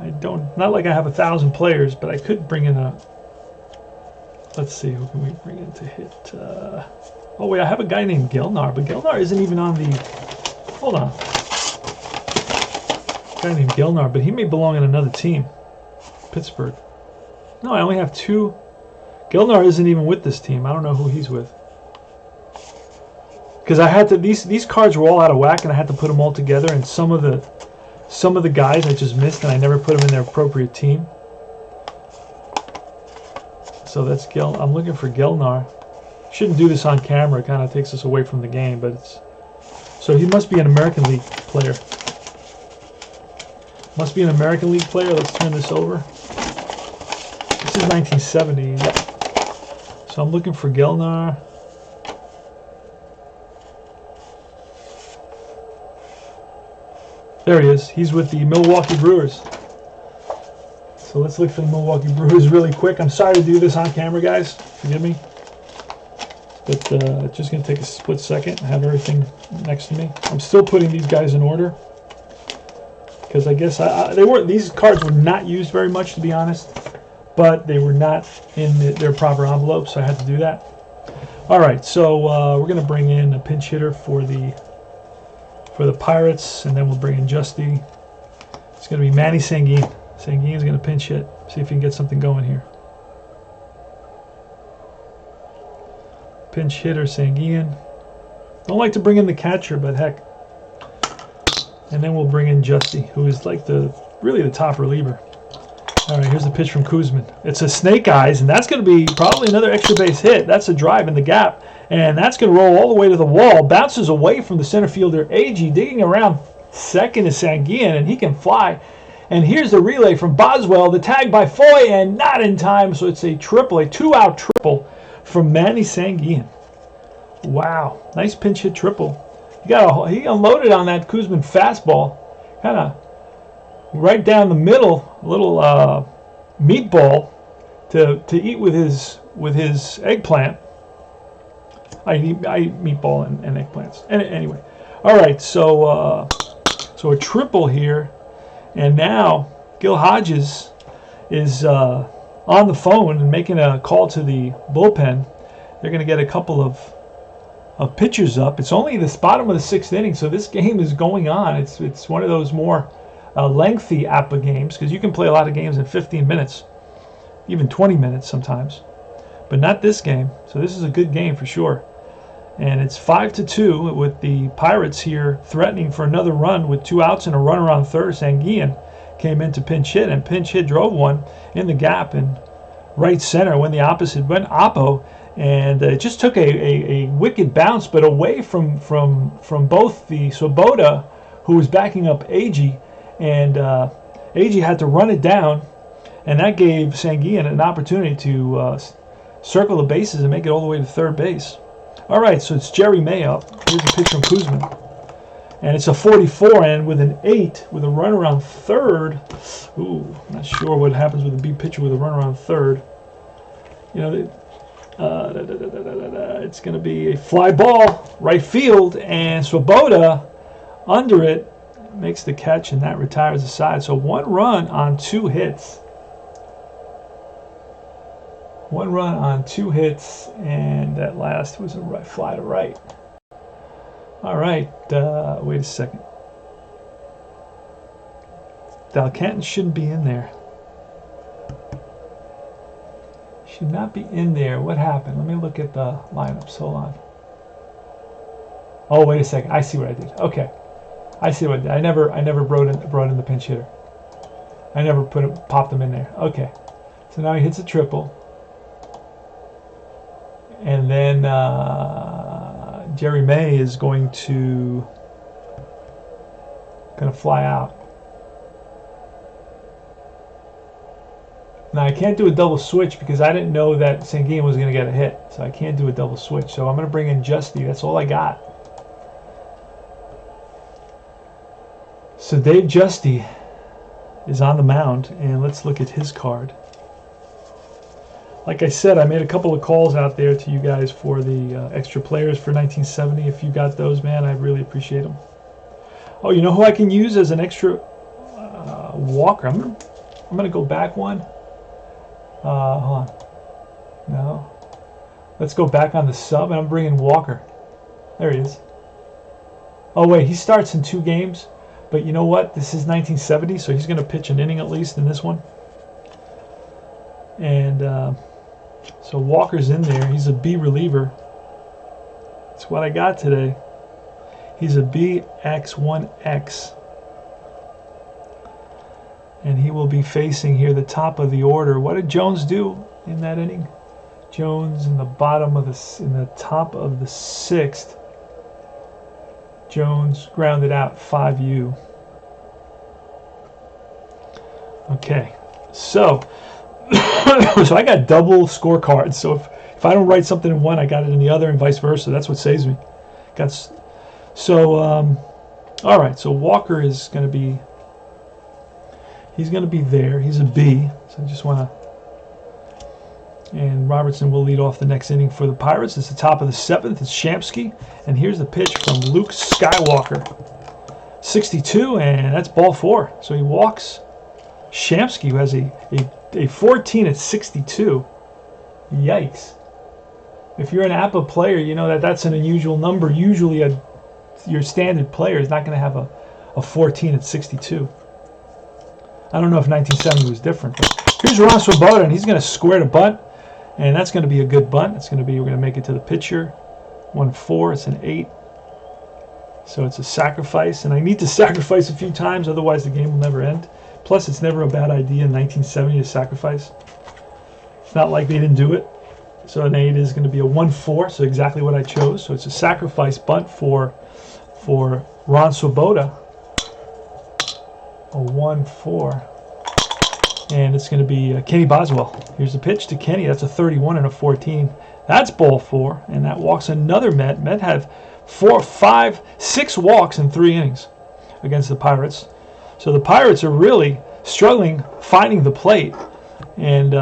I don't. Not like I have 1,000 players, but I could bring in a. Let's see, who can we bring in to hit? Oh wait, I have a guy named Gilnar, but Gilnar isn't even on the. Hold on. Guy named Gilnar, but he may belong in another team. Pittsburgh. No, I only have 2. Gilnar isn't even with this team. I don't know who he's with. Because I had to. These cards were all out of whack, and I had to put them all together. And some of the guys I just missed, and I never put them in their appropriate team. So that's Gil. I'm looking for Gilnar. Shouldn't do this on camera. It kind of takes us away from the game, but it's. So he must be an American League player. Must be an American League player. Let's turn this over. This is 1970. So I'm looking for Gilnar. There he is. He's with the Milwaukee Brewers. So let's look for the Milwaukee Brewers really quick. I'm sorry to do this on camera, guys. Forgive me. But it's just going to take a split second. I have everything next to me. I'm still putting these guys in order. Because I guess these cards were not used very much, to be honest, but they were not in their proper envelope, so I had to do that. All right, so we're going to bring in a pinch hitter for the Pirates, and then we'll bring in Justy. It's going to be Manny Sanguine. Sanguine's going to pinch hit. See if he can get something going here. Pinch hitter Sanguine. Don't like to bring in the catcher, but heck. And then we'll bring in Justy, who is like really the top reliever. All right, here's the pitch from Kuzman. It's a snake eyes, and that's going to be probably another extra base hit. That's a drive in the gap, and that's going to roll all the way to the wall. Bounces away from the center fielder, AG, digging around second is Sanguine, and he can fly. And here's the relay from Boswell, the tag by Foy, and not in time, so it's a triple, a 2-out triple from Manny Sanguine. Wow, nice pinch hit triple. He unloaded on that Kuzman fastball, kind of right down the middle, a little meatball to eat with his eggplant. I eat meatball and eggplants. Anyway, all right. So a triple here, and now Gil Hodges is on the phone and making a call to the bullpen. They're going to get a couple of pitchers up. It's only the bottom of the 6th inning, so this game is going on. It's one of those more lengthy APBA games, because you can play a lot of games in 15 minutes, even 20 minutes sometimes, but not this game. So this is a good game for sure. And it's 5-2 with the Pirates here threatening for another run with 2 outs and a runner on third. Sanguine came in to pinch hit, and pinch hit drove one in the gap in right center when the opposite went Oppo. And it just took a wicked bounce, but away from both the Sobota, who was backing up AG, and AG had to run it down, and that gave Sanguine an opportunity to circle the bases and make it all the way to third base. All right, so it's Jerry Mayo. Here's a pitch from Kuzman, and it's a 44, and with an 8, with a runner on third. Ooh, not sure what happens with a beat pitcher with a runner on third. You know. It's going to be a fly ball, right field, and Sobota under it makes the catch, and that retires the side. So 1 run on 2 hits. 1 run on 2 hits, and that last was a fly to right. All right, wait a second. Dalcanton shouldn't be in there. Should not be in there. What happened? Let me look at the lineups. Hold on. Oh, wait a second. I see what I did. Okay, I see what I did. I never brought in the pinch hitter. I never popped them in there. Okay, so now he hits a triple, and then Jerry May is going to fly out. Now, I can't do a double switch because I didn't know that Sanguine was going to get a hit. So I can't do a double switch. So I'm going to bring in Justy. That's all I got. So Dave Justy is on the mound, and let's look at his card. Like I said, I made a couple of calls out there to you guys for the extra players for 1970. If you got those, man, I really appreciate them. Oh, you know who I can use as an extra Walker? I'm gonna go back one. Hold on. No. Let's go back on the sub, and I'm bringing Walker. There he is. Oh wait, he starts in 2 games, but you know what? This is 1970, so he's gonna pitch an inning at least in this one. And so Walker's in there. He's a B reliever. That's what I got today. He's a BX1X. And he will be facing here the top of the order. What did Jones do in that inning? Jones in the top of the 6th. Jones grounded out 5U. Okay, so so I got double scorecards. So if I don't write something in one, I got it in the other, and vice versa. That's what saves me. All right. So Walker is going to be. He's going to be there. He's a B. So I just want to. And Robertson will lead off the next inning for the Pirates. It's the top of the 7th. It's Shamsky, and here's the pitch from Luke Skywalker. 62, and that's ball 4. So he walks Shamsky, who has a 14 at 62. Yikes. If you're an APBA player, you know that's an unusual number. Usually your standard player is not going to have a 14 at 62. I don't know if 1970 was different. But here's Ron Sobota, and he's going to square the bunt, and that's going to be a good bunt. We're going to make it to the pitcher. 1-4, it's an 8. So it's a sacrifice, and I need to sacrifice a few times, otherwise the game will never end. Plus, it's never a bad idea in 1970 to sacrifice. It's not like they didn't do it. So an 8 is going to be a 1-4, so exactly what I chose. So it's a sacrifice bunt for Ron Sobota. A 1-4. And it's going to be Kenny Boswell. Here's the pitch to Kenny. That's a 31 and a 14. That's ball 4, and that walks another Met. Met had 6 walks in 3 innings against the Pirates. So the Pirates are really struggling finding the plate, and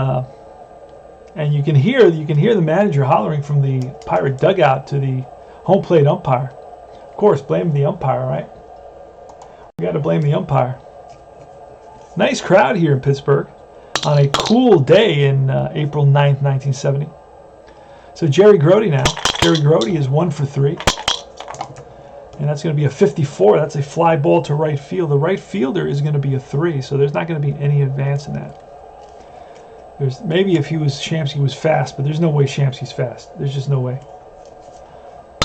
you can hear the manager hollering from the Pirate dugout to the home plate umpire. Of course, blame the umpire, right? We got to blame the umpire. Nice crowd here in Pittsburgh on a cool day in April 9th, 1970. So Jerry Grody now. Jerry Grody is 1 for 3. And that's going to be a 54. That's a fly ball to right field. The right fielder is going to be a 3, so there's not going to be any advance in that. There's maybe if Shamsky was fast, but there's no way Shamsky's fast. There's just no way.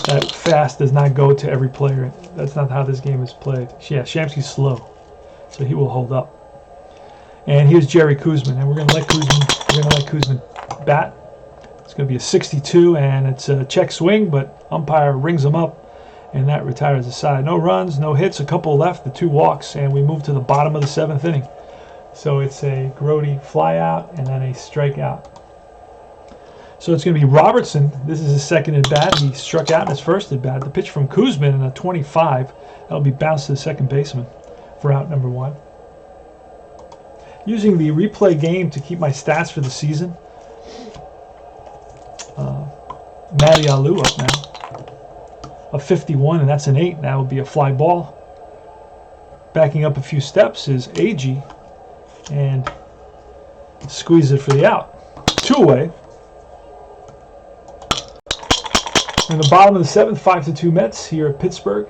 That fast does not go to every player. That's not how this game is played. Yeah, Shamsky's slow, so he will hold up. And here's Jerry Kuzman, and we're going to let Kuzman bat. It's going to be a 62, and it's a check swing, but umpire rings him up, and that retires the side. No runs, no hits, a couple left, the 2 walks, and we move to the bottom of the 7th inning. So it's a Grody fly out and then a strikeout. So it's going to be Robertson. This is his second at bat. He struck out in his first at bat. The pitch from Kuzman in a 25. That'll be bounced to the second baseman for out number 1. Using the replay game to keep my stats for the season. Matty Alou up now. A 51, and that's an 8. That would be a fly ball. Backing up a few steps is AG, and squeeze it for the out. 2 away. In the bottom of the 7th, 5-2 Mets here at Pittsburgh.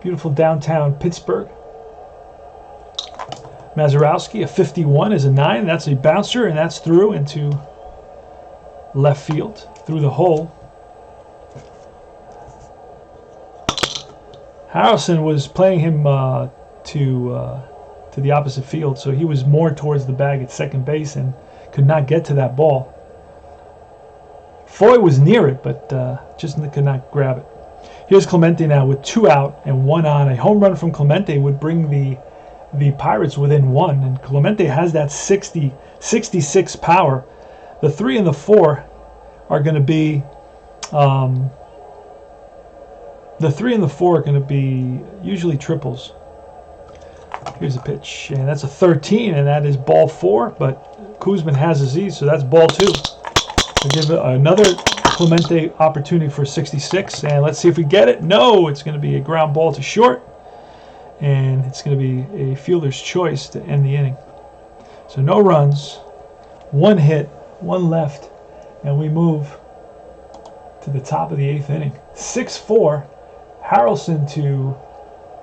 Beautiful downtown Pittsburgh. Mazzarowski, a 51 is a 9. That's a bouncer, and that's through into left field, through the hole. Harrelson was playing him to the opposite field, so he was more towards the bag at second base and could not get to that ball. Foy was near it, but just could not grab it. Here's Clemente now with 2 out and 1 on. A home run from Clemente would bring the Pirates within 1, and Clemente has that 66 power. The 3 and the 4 are going to be the 3 and the 4 are going to be usually triples. Here's a pitch, and that's a 13, and that is ball 4, but Kuzman has his ease, so that's ball 2. We'll give another Clemente opportunity for 66, and let's see if we get it. No, it's going to be a ground ball to short, and it's going to be a fielder's choice to end the inning. So no runs, 1 hit, 1 left, and we move to the top of the 8th inning. 6-4, Harrelson to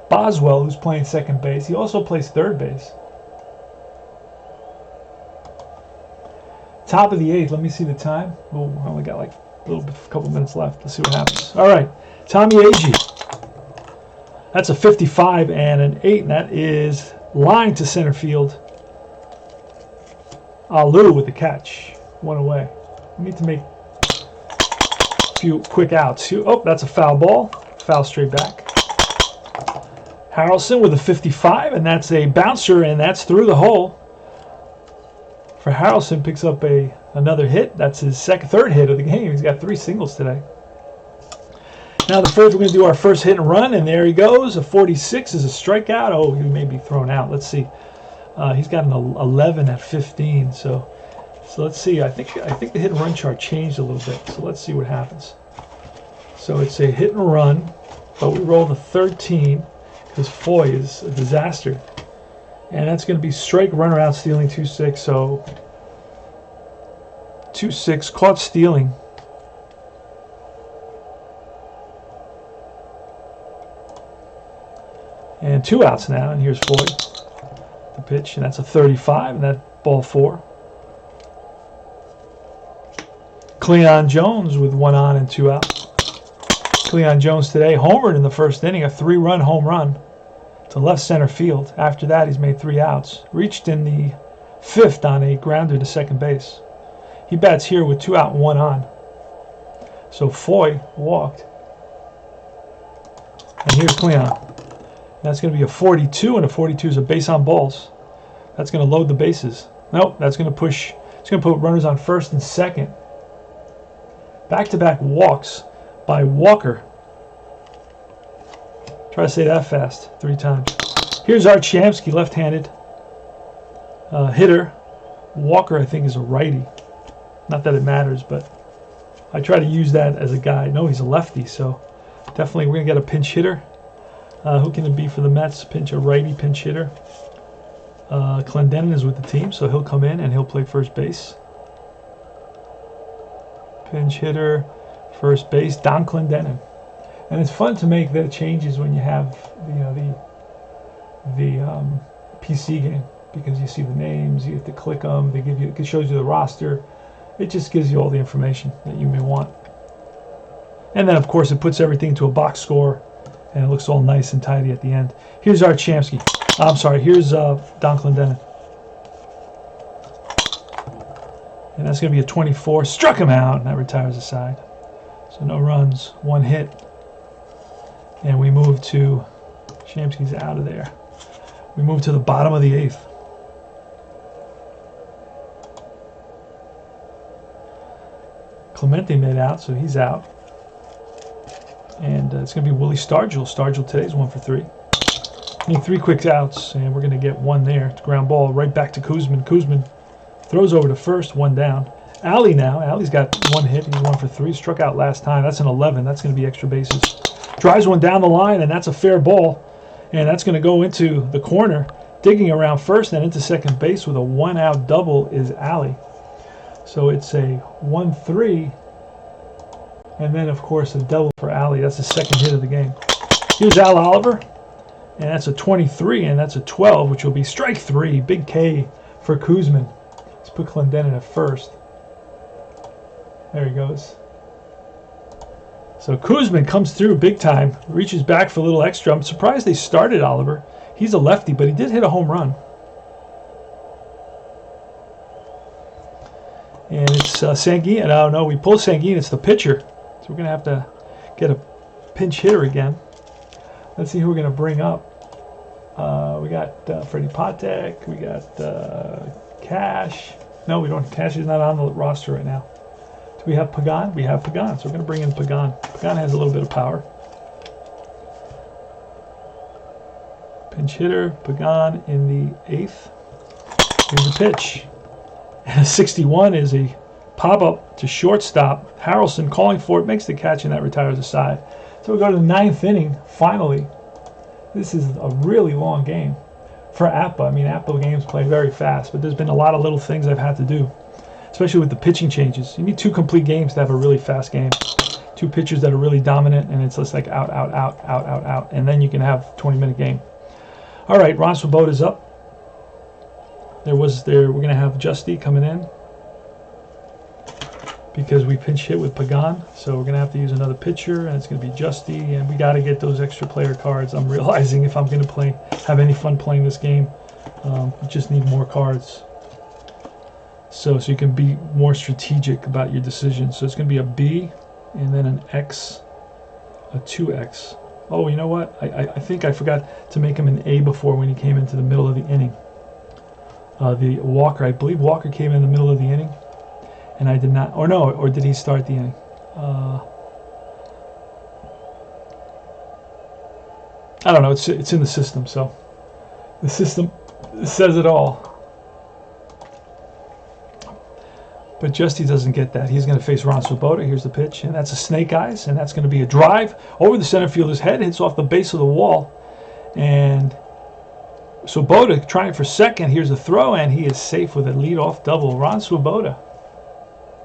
Boswell, who's playing second base. He also plays third base. Top of the 8th. Let me see the time. Oh, I only got like a couple minutes left. Let's see what happens. All right, Tommy Agee. That's a 55 and an 8, and that is line to center field. Alou with the catch. 1 away. We need to make a few quick outs. Oh, that's a foul ball. Foul straight back. Harrelson with a 55, and that's a bouncer, and that's through the hole. For Harrelson, picks up another hit. That's his third hit of the game. He's got 3 singles today. Now the first, we're going to do our first hit and run, and there he goes. A 46 is a strikeout. Oh, he may be thrown out. Let's see. He's got an 11 at 15. So let's see. I think the hit and run chart changed a little bit. So let's see what happens. So it's a hit and run, but we rolled a 13. Because Foy is a disaster. And that's going to be strike, runner out, stealing, 2-6. So 2-6, caught stealing. And 2 outs now. And here's Foy, the pitch. And that's a 35. And that ball 4. Cleon Jones with 1 on and 2 out. Cleon Jones today homered in the first inning, a 3-run home run to left center field. After that, he's made 3 outs. Reached in the 5th on a grounder to second base. He bats here with 2 out and 1 on. So Foy walked. And here's Cleon. That's going to be a 42, and a 42 is a base on balls. That's going to load the bases. Nope, that's going to push. It's going to put runners on first and second. Back-to-back walks by Walker. Try to say that fast 3 times. Here's Art Shamsky, left-handed hitter. Walker, I think, is a righty. Not that it matters, but I try to use that as a guide. No, he's a lefty, so definitely we're going to get a pinch hitter. Who can it be for the Mets? A righty pinch hitter. Clendenin is with the team, so he'll come in and he'll play first base. Pinch hitter, first base, Don Clendenin. And it's fun to make the changes when you have the PC game, because you see the names, you have to click them, it shows you the roster. It just gives you all the information that you may want. And then of course it puts everything to a box score, and it looks all nice and tidy at the end. Here's Art Shamsky. I'm sorry, here's Don Clendenin. And that's going to be a 24. Struck him out, and that retires the side. So no runs, 1 hit. And we move to, Shamsky's out of there. We move to the bottom of the 8th. Clemente made out, so he's out. And it's going to be Willie Stargell. Stargell today's 1 for 3. Need 3 quick outs, and we're going to get 1 there. It's ground ball right back to Kuzman. Kuzman throws over to first, 1 down. Alley now. Alley's got 1 hit. He's 1 for 3. Struck out last time. That's an 11. That's going to be extra bases. Drives 1 down the line, and that's a fair ball. And that's going to go into the corner. Digging around first and into second base with a 1-out double is Alley. So it's a 1-3. And then, of course, a double for Alley. That's the second hit of the game. Here's Al Oliver. And that's a 23, and that's a 12, which will be strike 3. Big K for Kuzman. Let's put Clendenin at first. There he goes. So Kuzman comes through big time, reaches back for a little extra. I'm surprised they started Oliver. He's a lefty, but he did hit a home run. And it's Sanguine. Oh, no, we pull Sanguine. It's the pitcher. So we're going to have to get a pinch hitter again. Let's see who we're going to bring up. We got Freddie Patek. We got Cash. No, we don't. Cash is not on the roster right now. Do we have Pagan? We have Pagan, so we're going to bring in Pagan. Pagan has a little bit of power. Pinch hitter, Pagan in the 8th. Here's the pitch. And a 61 is a pop-up to shortstop. Harrelson calling for it, makes the catch, and that retires the side. So we go to the 9th inning, finally. This is a really long game for APBA. I mean, APBA games play very fast, but there's been a lot of little things I've had to do, especially with the pitching changes. You need 2 complete games to have a really fast game. 2 pitchers that are really dominant, and it's just like out, out, out, out, out, out, and then you can have a 20-minute game. All right, Ron Sobota's up. We're going to have Justy coming in because we pinch hit with Pagan, so we're going to have to use another pitcher, and it's going to be Justy, and we got to get those extra player cards. I'm realizing if I'm going to have any fun playing this game, you just need more cards. So you can be more strategic about your decisions. So it's going to be a B, and then an X, a 2X. Oh, you know what? I think I forgot to make him an A before when he came into the middle of the inning. The Walker, I believe Walker came in the middle of the inning, and I did not, or no, or did he start the inning? I don't know. It's in the system, so the system says it all. But Justy doesn't get that. He's going to face Ron Sobota. Here's the pitch, and that's a snake eyes, and that's going to be a drive over the center fielder's head. Hits off the base of the wall, and Sobota trying for second. Here's the throw, and he is safe with a leadoff double. Ron Sobota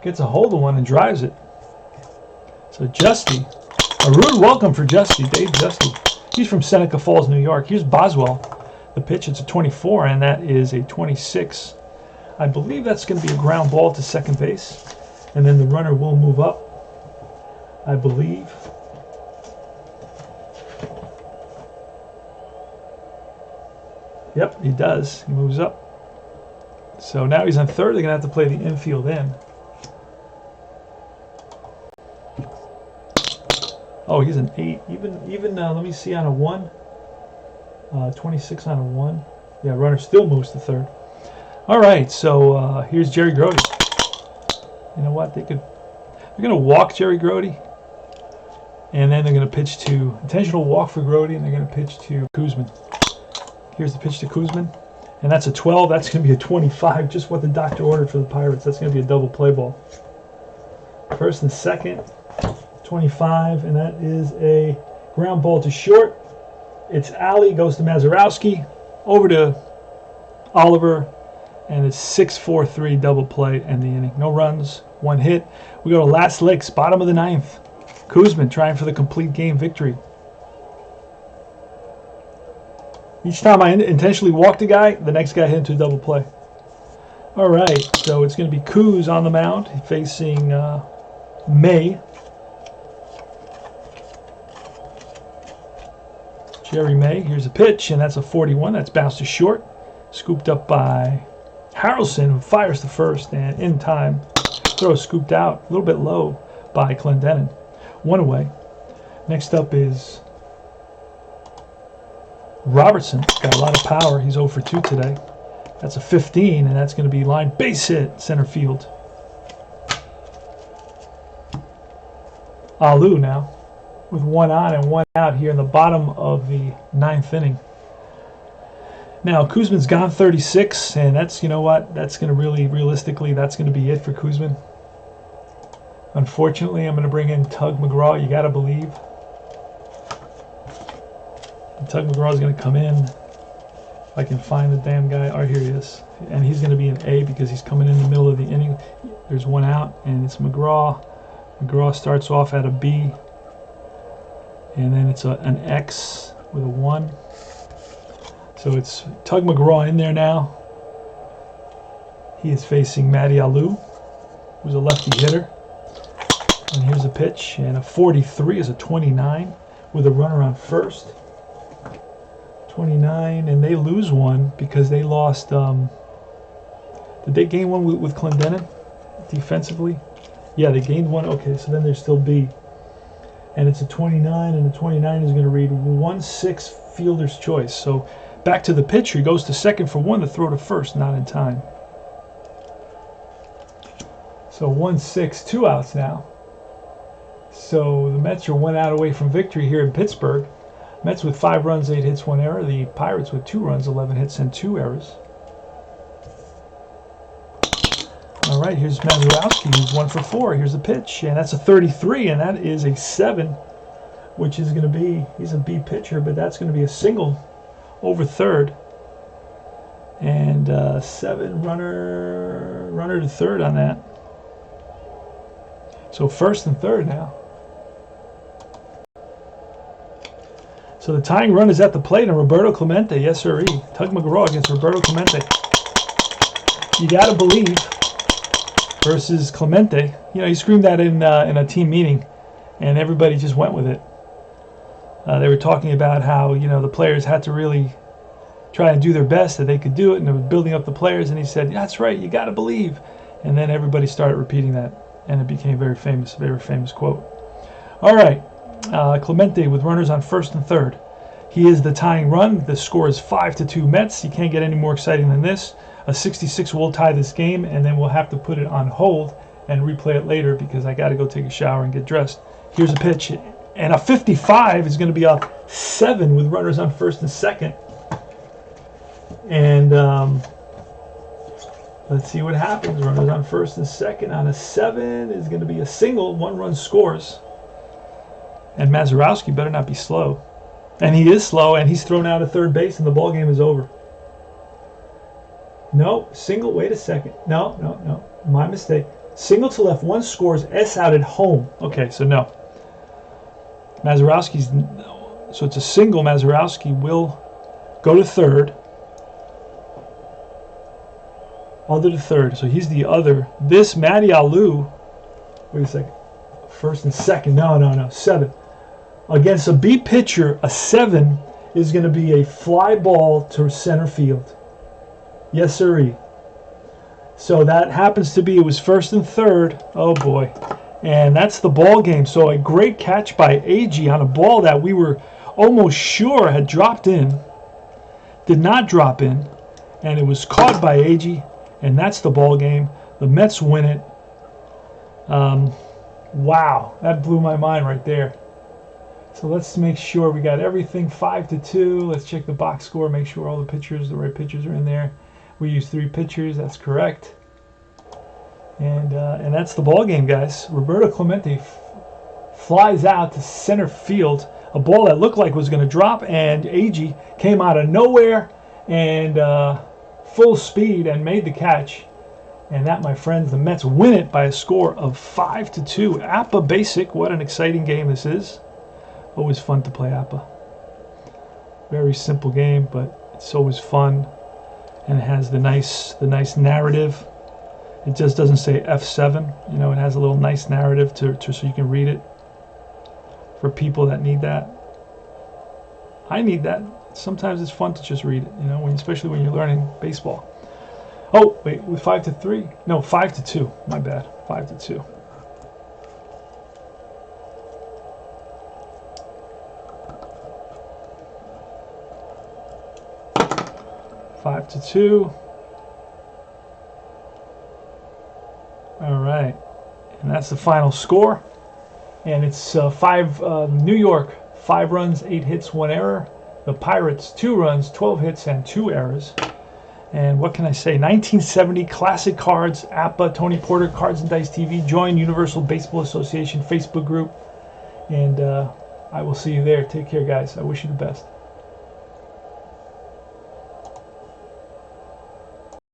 gets a hold of one and drives it. So Justy, a rude welcome for Justy, Dave Justy. He's from Seneca Falls, New York. Here's Boswell. The pitch, it's a 24, and that is a 26. I believe that's going to be a ground ball to second base, and then the runner will move up, I believe. Yep, he does. He moves up. So now he's on third. They're going to have to play the infield in. Oh, he's an 8. Even let me see, on a 1. 26 on a 1. Yeah, runner still moves to third. All right, so here's Jerry Grody. You know what? They're going to walk Jerry Grody, and then they're going to pitch to intentional walk for Grody, and they're going to pitch to Kuzman. Here's the pitch to Kuzman, and that's a 12. That's going to be a 25, just what the doctor ordered for the Pirates. That's going to be a double play ball. First and second, 25, and that is a ground ball to short. It's alley, goes to Mazzarowski, over to Oliver, and it's 6-4-3 double play in the inning. No runs, 1 hit. We go to last licks, bottom of the 9th. Kuzman trying for the complete game victory. Each time I intentionally walked a guy, the next guy hit into a double play. All right, so it's going to be Koos on the mound facing May. Jerry May. Here's a pitch, and that's a 41. That's bounced to short. Scooped up by Harrelson, who fires the first, and in time. Throw scooped out, a little bit low by Clendenin. 1 away. Next up is Robertson. Got a lot of power. He's 0 for 2 today. That's a 15, and that's going to be line base hit, center field. Alou now, with 1 on and 1 out here in the bottom of the 9th inning. Now, Kuzman's gone 36, and that's, you know what, that's going to really, realistically, that's going to be it for Kuzman. Unfortunately, I'm going to bring in Tug McGraw. You got to believe. And Tug McGraw is going to come in. If I can find the damn guy. Oh, here he is. And he's going to be an A because he's coming in the middle of the inning. There's 1 out, and it's McGraw. McGraw starts off at a B. And then it's an X with a 1. So it's Tug McGraw in there now. He is facing Matty Alou, who's a lefty hitter. And here's a pitch, and a 43 is a 29 with a runner on first. 29, and they lose 1 because they lost. Did they gain 1 with Clendenin defensively? Yeah, they gained 1. Okay, so then there's still B. And it's a 29, and the 29 is going to read 1-6 fielder's choice. So back to the pitcher. He goes to second for 1 to throw to first, not in time. So 1-6, 2 outs now. So the Mets are 1 out away from victory here in Pittsburgh. Mets with 5 runs, 8 hits, 1 error. The Pirates with 2 runs, 11 hits, and 2 errors. All right, here's Mazzarowski, who's 1 for 4. Here's the pitch, and that's a 33, and that is a 7, which is going to be, he's a B pitcher, but that's going to be a single over third. And 7 runner to third on that. So first and third now. So the tying run is at the plate, and Roberto Clemente, yes sirree. Tug McGraw against Roberto Clemente. You gotta believe versus Clemente. You know, he screamed that in a team meeting, and everybody just went with it. They were talking about how, you know, the players had to really try and do their best, that they could do it, and it was building up the players, and he said, that's right, you gotta believe. And then everybody started repeating that, and it became very famous quote. All right. Clemente with runners on first and third. He is the tying run. The score is 5-2 Mets. You can't get any more exciting than this. A 66 will tie this game, and then we'll have to put it on hold and replay it later because I got to go take a shower and get dressed. Here's a pitch, and a 55 is going to be a 7 with runners on first and second. And let's see what happens. Runners on first and second on a 7 is going to be a single. 1 run scores. And Mazzarowski better not be slow. And he is slow, and he's thrown out at third base, and the ball game is over. No, single, wait a second. No, my mistake. Single to left, 1 scores, S out at home. Okay, so no. Mazzarowski's, so it's a single. Mazzarowski will go to third. Other to third, so he's the other. This Matty Alou, wait a second. First and second, no, 7. Against a B pitcher, a 7 is going to be a fly ball to center field. Yes, sirree. So that happens to be, it was first and third. Oh, boy. And that's the ball game. So a great catch by AG on a ball that we were almost sure had dropped in. Did not drop in. And it was caught by AG. And that's the ball game. The Mets win it. Wow. That blew my mind right there. So let's make sure we got everything 5-2. Let's check the box score, make sure all the pitchers, the right pitchers are in there. We used 3 pitchers, that's correct. And that's the ball game, guys. Roberto Clemente flies out to center field, a ball that looked like was going to drop, and AG came out of nowhere and full speed and made the catch. And that, my friends, the Mets win it by a score of 5-2. APBA Basic, what an exciting game this is. Always fun to play APBA. Very simple game, but it's always fun, and it has the nice narrative. It just doesn't say F7. You know, it has a little nice narrative to so you can read it. For people that need that, I need that. Sometimes it's fun to just read it. You know, especially when you're learning baseball. Oh wait, with 5-3? No, 5-2. My bad. 5-2. All right, and that's the final score. And it's New York, 5 runs, 8 hits, 1 error. The Pirates, 2 runs, 12 hits, and 2 errors. And what can I say? 1970 Classic Cards, APBA, Tony Porter, Cards and Dice TV. Join Universal Baseball Association Facebook group. And I will see you there. Take care, guys. I wish you the best.